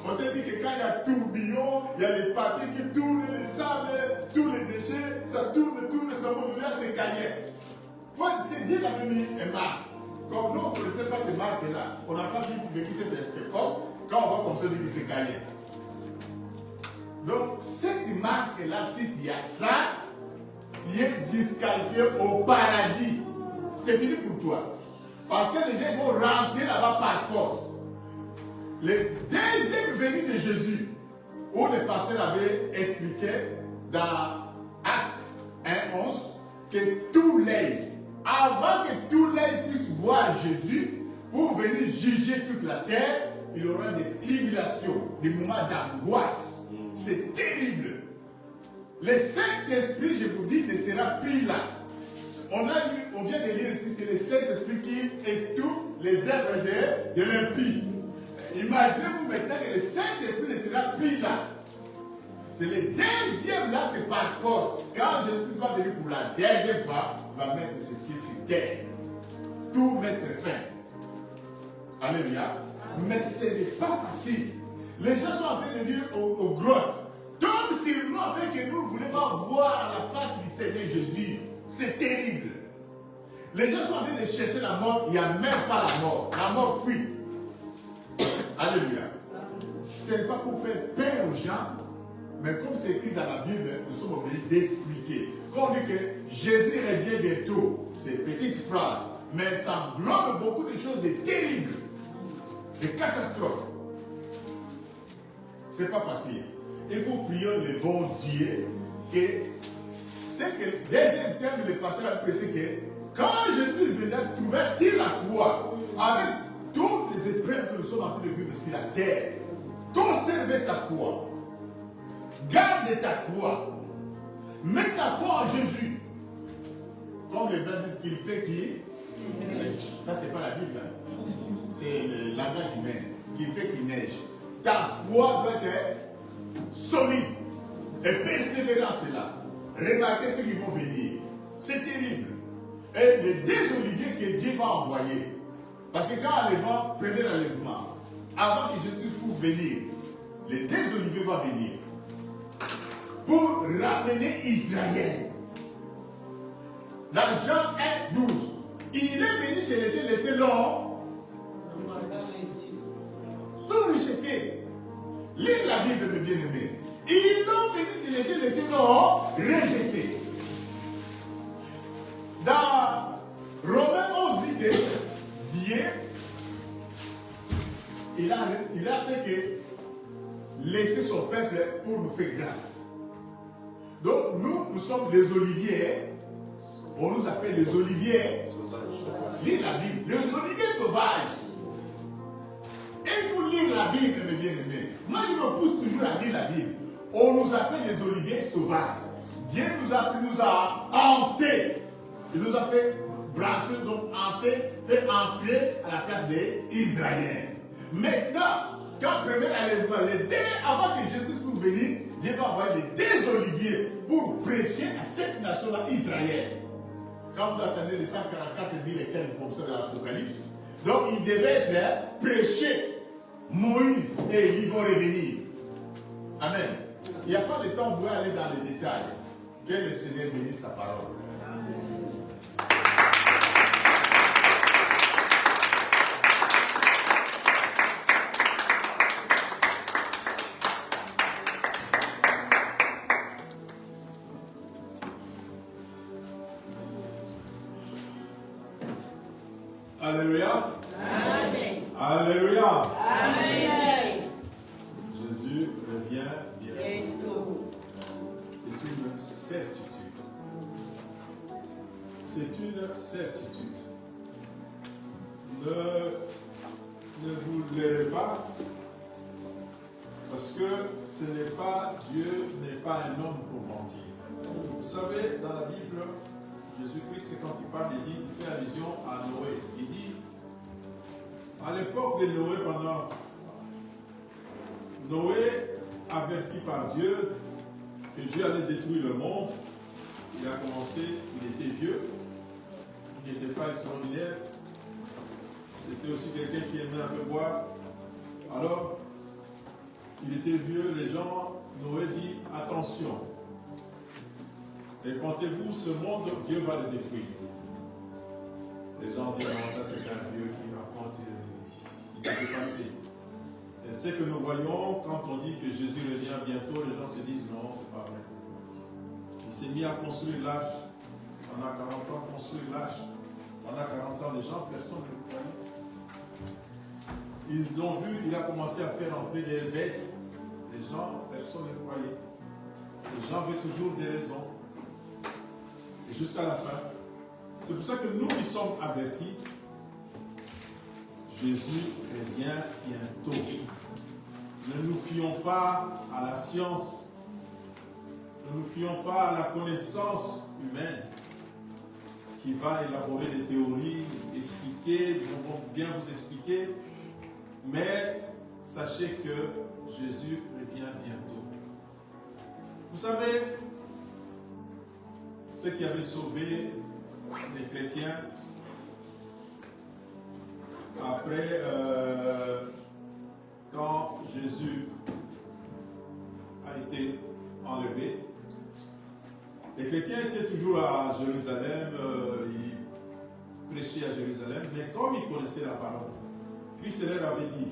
On s'est dit que quand il y a tourbillon, il y a les papiers qui tournent, les sables, tous les déchets, ça tourne, ça monte, là, c'est Caïn. Moi, ce que Dieu l'avait mis est marque. Comme nous, on ne connaissait pas ces marques-là, on n'a pas vécu cette époque. Quand on voit comme ça, on dit que c'est Caïn. Donc, cette marque-là, si tu y as ça, tu es disqualifié au paradis. C'est fini pour toi. Parce que les gens vont rentrer là-bas par force. Le deuxième venue de Jésus, où le pasteur avait expliqué dans Actes 1:11 que tout l'œil, avant que tout l'œil puisse voir Jésus, pour venir juger toute la terre, il y aura des tribulations, des moments d'angoisse. C'est terrible. Le Saint-Esprit, je vous dis, ne sera plus là. On vient de lire ici, c'est le Saint-Esprit qui étouffe les œuvres de l'impie. Imaginez-vous maintenant que le Saint-Esprit ne sera plus là. C'est le deuxième là, c'est par force. Quand Jésus va venir pour la deuxième fois, il va mettre ce pied sur terre. Tout mettre fin. Alléluia. Mais ce n'est pas facile. Les gens sont en train de dire aux grottes, tombe sur nous afin que nous ne voulons pas voir la face du Seigneur Jésus. C'est terrible. Les gens sont en train de chercher la mort, il n'y a même pas la mort. La mort fuit. Alléluia. Ce n'est pas pour faire peur aux gens, mais comme c'est écrit dans la Bible, nous sommes obligés d'expliquer. Quand on dit que Jésus revient bientôt, c'est une petite phrase, mais ça englobe beaucoup de choses de terribles, de catastrophes. Ce n'est pas facile. Il faut prier le bon Dieu que c'est que le deuxième terme, le pasteur a prêché que quand Jésus viendra, trouver-t-il la foi avec toutes les épreuves que nous sommes en train de vivre sur la terre? Conservez ta foi. Garde ta foi. Mets ta foi en Jésus. Comme les Blancs disent qu'il plaît qui? Ça, c'est pas la Bible. Hein. C'est le langage humain. Qu'il plaît qu'il neige. Ta foi doit être solide. Et persévérance est là. Remarquez ce qui vont venir. C'est terrible. Et les deux oliviers que Dieu va envoyer. Parce que quand enlèvement, premier enlèvement, avant que Jésus puisse venir, les deux oliviers vont venir pour ramener Israël. Dans Jean 1:12, il est venu chez les gens, laisser l'homme tout rejeté. Lis la Bible, mes bien-aimés. Ils l'ont venu chez les gens, laisser l'homme rejeté. Dans Romains 11 dit que Dieu, il a fait que laisser son peuple pour nous faire grâce. Donc nous sommes les oliviers. On nous appelle les oliviers. Lire la Bible. Les oliviers sauvages. Il faut lire la Bible, mes bien-aimés. Moi, je me pousse toujours à lire la Bible. On nous appelle les oliviers sauvages. Dieu nous a hantés. Il nous a fait brancher, donc hanter, fait entrer à la place des Israéliens. Maintenant, quand premier enlèvement, avant que Jésus puisse venir, Dieu va envoyer des oliviers pour prêcher à cette nation-là, Israël. Quand vous attendez les 144 000 et quelques comme ça de l'Apocalypse, donc il devait être prêché. Moïse et ils vont revenir. Amen. Il n'y a pas de temps, vous pouvez aller dans les détails. Que le Seigneur bénisse sa parole. Alléluia. Amen. Alléluia. Amen. Jésus revient bientôt. C'est une certitude. C'est une certitude. Ne vous lèvez pas, parce que ce n'est pas Dieu, n'est pas un homme pour mentir. Vous savez, dans la Bible, Jésus-Christ, quand il parle, il fait allusion à Noé. Il dit, à l'époque de Noé, pendant Noé, averti par Dieu que Dieu allait détruire le monde, il a commencé, il était vieux, il n'était pas extraordinaire, c'était aussi quelqu'un qui aimait un peu boire. Alors, il était vieux, les gens, Noé dit, attention, répentez-vous, ce monde, Dieu va le détruire. Les gens disent, non, ça c'est un vieux qui raconte, il est dépassé. C'est ce que nous voyons quand on dit que Jésus revient bientôt, les gens se disent, non, c'est pas vrai. Il s'est mis à construire l'âge. On a 40 ans, construire l'âge. On a 40 ans, les gens, personne ne le croyait. Ils l'ont vu, il a commencé à faire entrer des bêtes. Les gens, personne ne le croyait. Les gens avaient toujours des raisons. Et jusqu'à la fin. C'est pour ça que nous qui sommes avertis, Jésus revient bientôt. Ne nous fions pas à la science. Ne nous fions pas à la connaissance humaine qui va élaborer des théories, expliquer, nous allons bien vous expliquer. Mais sachez que Jésus revient bientôt. Vous savez, ce qui avait sauvé les chrétiens après, quand Jésus a été enlevé, les chrétiens étaient toujours à Jérusalem, ils prêchaient à Jérusalem, mais comme ils connaissaient la parole, Christ leur avait dit,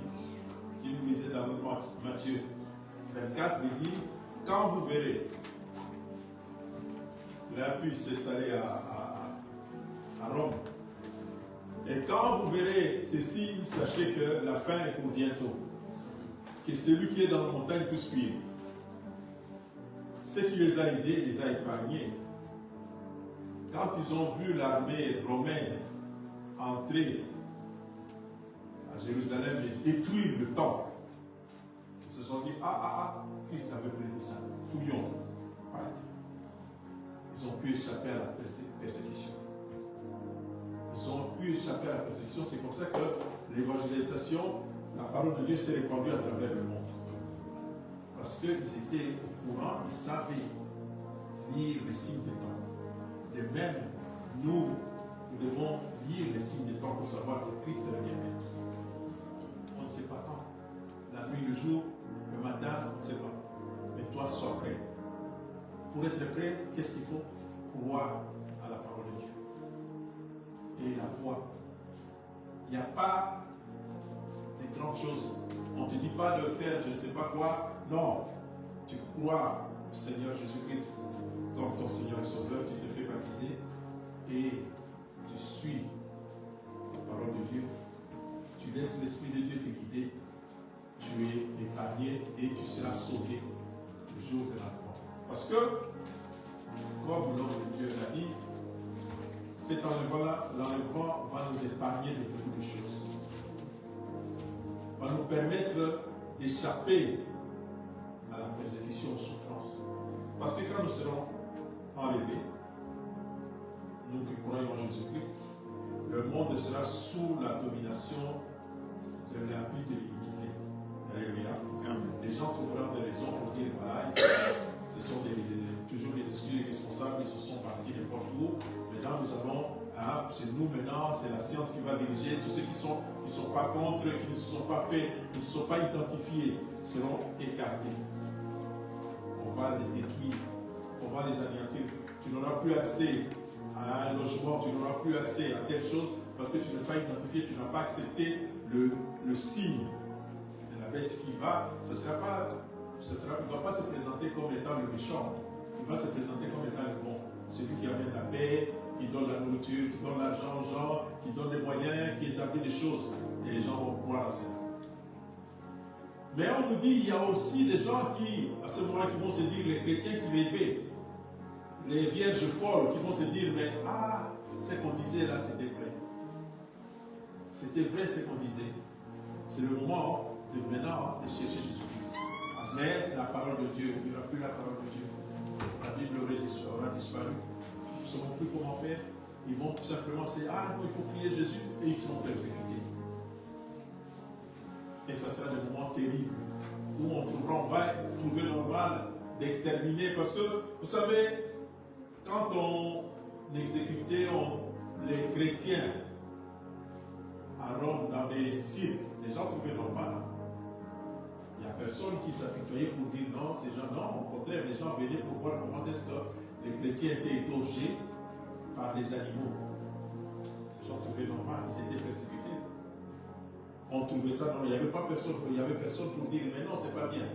si vous lisez dans Matthieu 24, il dit, quand vous verrez l'impie s'installer à Rome, et quand vous verrez ces signes, sachez que la fin est pour bientôt, que celui qui est dans la montagne puisse fuir. Ce qui les a aidés, les a épargnés. Quand ils ont vu l'armée romaine entrer à Jérusalem et détruire le temple, ils se sont dit, Christ avait prédit ça, fouillons. Ils ont pu échapper à la persécution. Ils ont pu échapper à la persécution. C'est comme ça que l'évangélisation, la parole de Dieu s'est répandue à travers le monde. Parce qu'ils étaient au courant, ils savaient lire les signes des temps. Et même nous devons lire les signes des temps pour savoir que Christ revient bientôt. On ne sait pas quand. La nuit, le jour, le matin, on ne sait pas. Mais toi, sois prêt. Pour être prêt, qu'est-ce qu'il faut? Croire à la parole de Dieu. Et la foi. Il n'y a pas de grandes choses. On ne te dit pas de faire je ne sais pas quoi. Non. Tu crois au Seigneur Jésus-Christ comme ton Seigneur et Sauveur. Tu te fais baptiser et tu suis la parole de Dieu. Tu laisses l'Esprit de Dieu te guider. Tu es épargné et tu seras sauvé le jour de la mort. Parce que, comme l'homme de Dieu l'a dit, cet l'enlèvement va nous épargner de beaucoup de choses. Va nous permettre d'échapper à la persécution, aux souffrances. Parce que quand nous serons enlevés, nous qui croyons en Jésus-Christ, le monde sera sous la domination de l'impie de l'iniquité. Alléluia. Les gens trouveront des raisons pour dire voilà, ce sont toujours les excuses responsables, ils se sont partis n'importe où. Maintenant, nous allons, c'est nous maintenant, c'est la science qui va diriger. Tous ceux qui ne sont pas contre, qui ne se sont pas faits, qui ne se sont pas identifiés, seront écartés. On va les détruire, on va les anéantir. Tu n'auras plus accès à un logement, tu n'auras plus accès à telle chose parce que tu n'es pas identifié, tu n'as pas accepté le signe de la bête qui va. Il ne va pas se présenter comme étant le méchant. Il va se présenter comme étant le bon. Celui qui amène la paix, qui donne la nourriture, qui donne l'argent aux gens, qui donne des moyens, qui établit des choses. Et les gens vont croire à cela. Mais on nous dit qu'il y a aussi des gens qui, à ce moment-là, qui vont se dire, les chrétiens qui rêvaient, les vierges folles, qui vont se dire, mais ce qu'on disait là, c'était vrai. C'était vrai ce qu'on disait. C'est le moment de maintenant de chercher Jésus-Christ. Mais la parole de Dieu, il n'y aura plus la parole de Dieu. La Bible aura disparu. Ils ne sauront plus comment faire. Ils vont tout simplement se dire, non, il faut prier Jésus, et ils seront persécutés. Et ça sera des moments terribles où on va trouver normal d'exterminer. Parce que, vous savez, quand on exécutait les chrétiens à Rome dans des cirques, les gens trouvaient normal. Il n'y a personne qui s'apitoyait pour dire non, ces gens, non, au contraire, les gens venaient pour voir comment est-ce que les chrétiens étaient égorgés par les animaux. Les gens trouvaient normal, ils étaient persécutés. On trouvait ça, non, il n'y avait personne pour dire, mais non, c'est pas bien.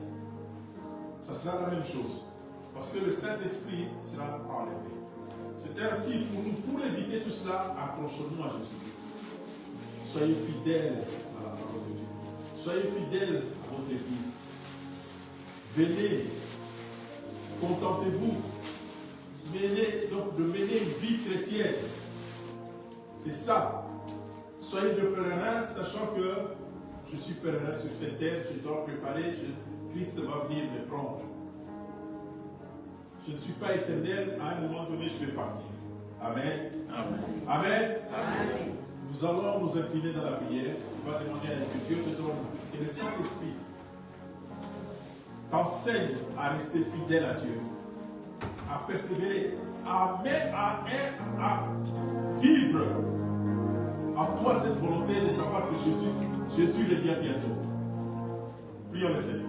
Ça sera la même chose. Parce que le Saint-Esprit sera enlevé. C'est ainsi pour nous, pour éviter tout cela, accrochons-nous à Jésus-Christ. Soyez fidèles à la parole de Dieu. Soyez fidèles à votre Église. Venez, contentez-vous. De mener une vie chrétienne. C'est ça. Soyez de pèlerins, sachant que je suis pèlerin sur cette terre, je dois préparer, Christ va venir me prendre. Je ne suis pas éternel, à un moment donné, je vais partir. Amen. Amen. Amen. Amen. Nous allons nous incliner dans la prière. On va demander à Dieu, Dieu te donne, et le Saint-Esprit t'enseigne à rester fidèle à Dieu, à persévérer, à vivre en toi cette volonté de savoir que Jésus revient bientôt. Prions le Seigneur.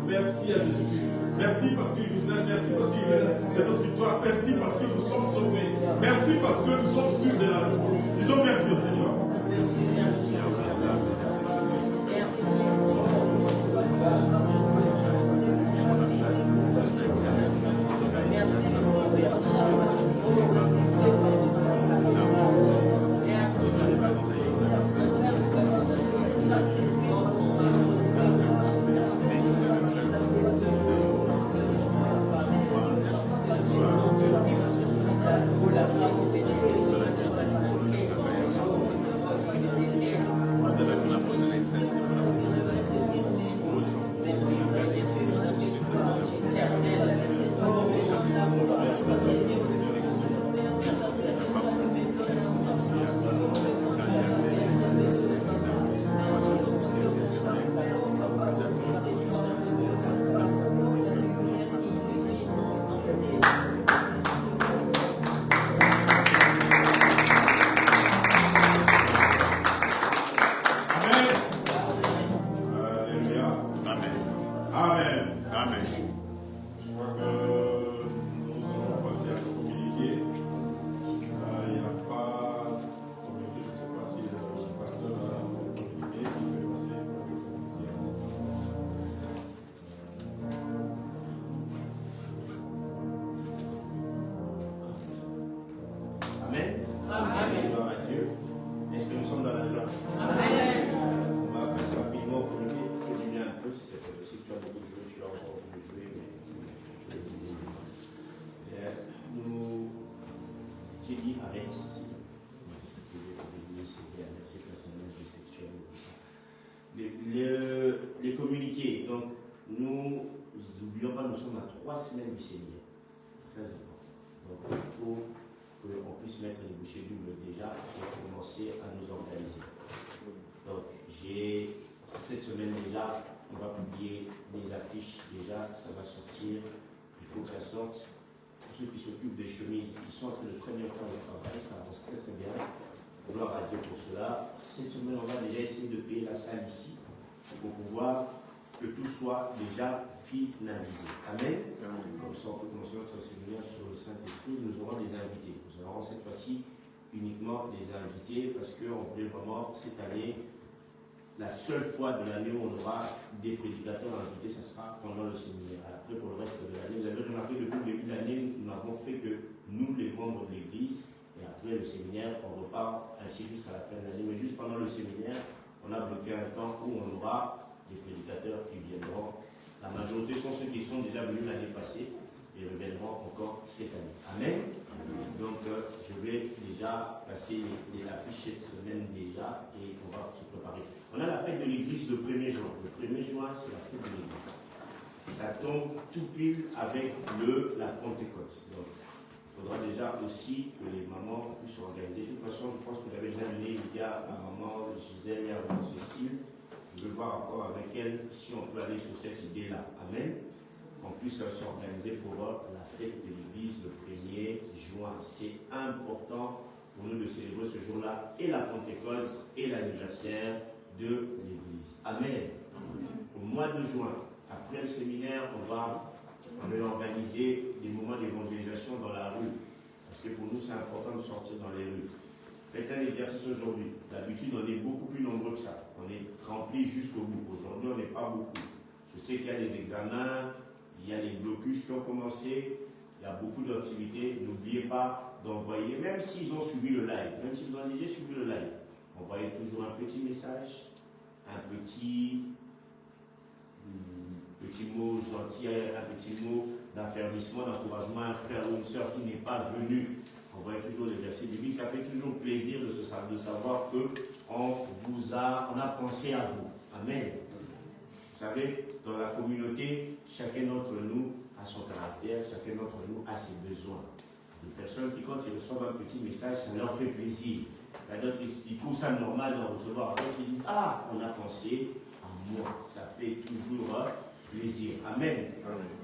Merci à Jésus-Christ. Merci parce qu'il nous aime. Merci parce qu'il est. C'est notre victoire. Merci parce que nous sommes sauvés. Merci parce que nous sommes sûrs de la réponse. Disons merci au Seigneur. Les communiqués, donc nous n'oublions pas, nous sommes à 3 semaines du Seigneur. Très important. Donc il faut qu'on puisse mettre les bouchées doubles déjà et commencer à nous organiser. Donc cette semaine déjà, on va publier des affiches déjà, ça va sortir, il faut que ça sorte. Pour ceux qui s'occupent des chemises, ils sont en train de très bien faire le travail, ça avance très très bien. Gloire à Dieu pour cela. Cette semaine, on va déjà essayer de payer la salle ici pour pouvoir que tout soit déjà finalisé. Amen. Comme ça, on peut commencer notre séminaire sur le Saint-Esprit. Nous aurons des invités. Nous aurons cette fois-ci uniquement des invités parce qu'on voulait vraiment cette année, la seule fois de l'année où on aura des prédicateurs invités, ce sera pendant le séminaire. Après, pour le reste de l'année, vous avez remarqué depuis le début de l'année, nous n'avons fait que nous, les membres de l'Église. Et après le séminaire, on repart ainsi jusqu'à la fin de l'année. Mais juste pendant le séminaire, on a bloqué un temps où on aura des prédicateurs qui viendront. La majorité sont ceux qui sont déjà venus l'année passée et reviendront encore cette année. Amen. Donc, je vais déjà passer l'affiche cette semaine déjà et on va se préparer. On a la fête de l'Église le 1er juin. Le 1er juin, c'est la fête de l'Église. Ça tombe tout pile avec la Pentecôte. Donc, il faudra déjà aussi que les mamans puissent s'organiser. De toute façon, je pense que vous avez déjà donné l'idée à maman Gisèle et à maman Cécile. Je veux voir encore avec elle si on peut aller sur cette idée-là. Amen. Qu'on puisse s'organiser pour la fête de l'Église le 1er juin. C'est important pour nous de célébrer ce jour-là et la Pentecôte et l'anniversaire de l'Église. Amen. Au mois de juin, après le séminaire, on va organiser des moments d'évangélisation dans la rue. Parce que pour nous, c'est important de sortir dans les rues. Faites un exercice aujourd'hui. D'habitude, on est beaucoup plus nombreux que ça. On est remplis jusqu'au bout. Aujourd'hui, on n'est pas beaucoup. Je sais qu'il y a des examens, il y a les blocus qui ont commencé, il y a beaucoup d'activités. N'oubliez pas d'envoyer, même s'ils ont suivi le live, même si vous ont déjà suivi le live, envoyez toujours un petit message, un petit mot gentil, un petit mot d'affermissement, d'encouragement à un frère ou une soeur qui n'est pas venu. Envoyez toujours les versets bibliques. Ça fait toujours plaisir de savoir qu'on a pensé à vous. Amen. Vous savez, dans la communauté, chacun d'entre nous a son caractère, chacun d'entre nous a ses besoins. Des personnes qui, quand ils reçoivent un petit message, ça leur fait plaisir. Il y a d'autres qui trouvent ça normal d'en recevoir. D'autres qui disent, ah, on a pensé à moi. Ça fait toujours plaisir. Amen.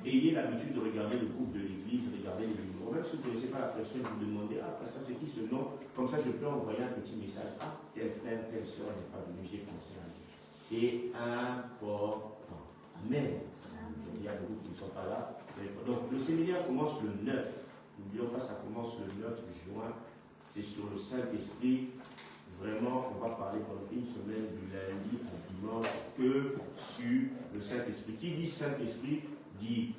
Ayez l'habitude de regarder le groupe de l'église, regardez les numéros. Même si vous ne connaissez pas la personne, vous demandez, ah, ça c'est qui ce nom? Comme ça, je peux envoyer un petit message. Ah, tel frère, telle soeur n'est pas venu, j'ai pensé à lui. C'est important. Amen. il y a beaucoup qui ne sont pas là. Donc le séminaire commence le 9. N'oublions pas, ça commence le 9 juin. C'est sur le Saint-Esprit. Vraiment, on va parler pendant une semaine du lundi à dimanche que sur le Saint-Esprit. Qui dit Saint-Esprit dit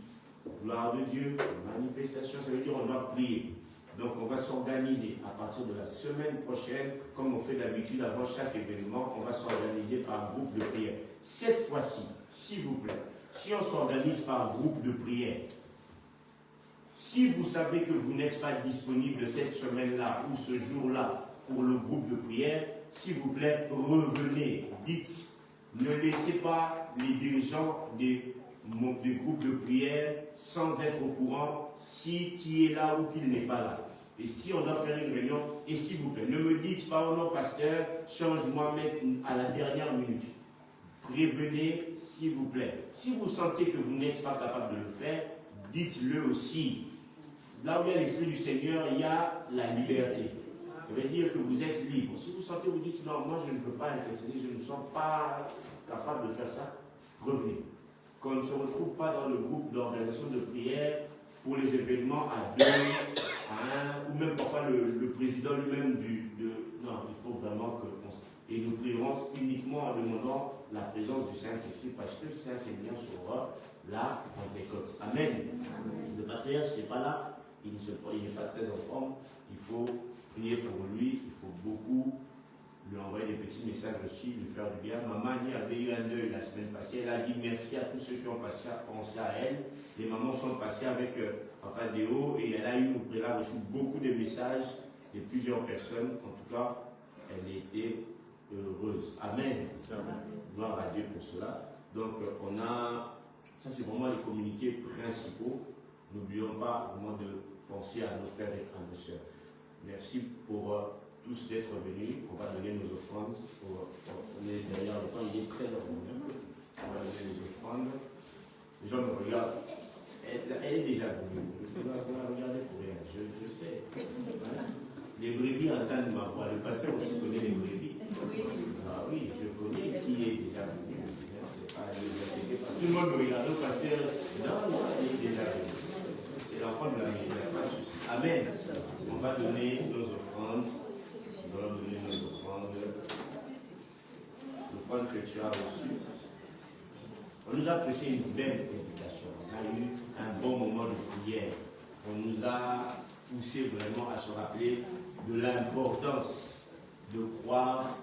gloire de Dieu, manifestation, ça veut dire on doit prier. Donc on va s'organiser à partir de la semaine prochaine, comme on fait d'habitude avant chaque événement, on va s'organiser par groupe de prière. Cette fois-ci, s'il vous plaît, si on s'organise par groupe de prière, si vous savez que vous n'êtes pas disponible cette semaine-là ou ce jour-là pour le groupe de prière, s'il vous plaît, revenez, dites, ne laissez pas les dirigeants des groupes de prière sans être au courant qui est là ou qui n'est pas là. Et si on doit faire une réunion, et s'il vous plaît, ne me dites pas, oh non, pasteur, change-moi à la dernière minute. Prévenez, s'il vous plaît. Si vous sentez que vous n'êtes pas capable de le faire, dites-le aussi. Là où il y a l'Esprit du Seigneur, il y a la liberté. Ça veut dire que vous êtes libre. Si vous sentez, vous dites, non, moi je ne veux pas intercéder, je ne me sens pas capable de faire ça, revenez. Qu'on ne se retrouve pas dans le groupe d'organisation de prière pour les événements à 2, à 1, ou même parfois le président lui-même non, il faut vraiment que... Et nous prierons uniquement en demandant la présence du Saint-Esprit parce que c'est un séminaire sur la Pentecôte. Amen. Amen. Le patriarche n'est pas là, il n'est pas très en forme, il faut prier pour lui, il faut beaucoup lui envoyer des petits messages aussi, lui faire du bien. Maman avait eu un deuil la semaine passée, elle a dit merci à tous ceux qui ont pensé à elle. Les mamans sont passées avec Papa Déo et elle a reçu beaucoup de messages de plusieurs personnes. En tout cas, elle était heureuse. Amen. Amen. Gloire à Dieu pour cela. Donc, ça c'est vraiment les communiqués principaux. N'oublions pas vraiment de penser à nos frères et à nos sœurs. Merci pour tous d'être venus. On va donner nos offrandes. On est derrière le temps, il est très long. On va donner les offrandes. Les gens me regardent. Elle est déjà venue. Vous la regardez pour rien. Je sais. Les brebis entendent ma voix. Le pasteur aussi connaît les brebis. Ah oui, je connais qui est déjà venu. Tout le monde me regarde. Le pasteur, non, il est déjà venu. C'est l'enfant de la misère. Amen. On va donner nos offrandes. Nous allons donner nos offrandes. L'offrande que tu as reçue. On nous a prêché une belle prédication. On a eu un bon moment de prière. On nous a poussé vraiment à se rappeler de l'importance de croire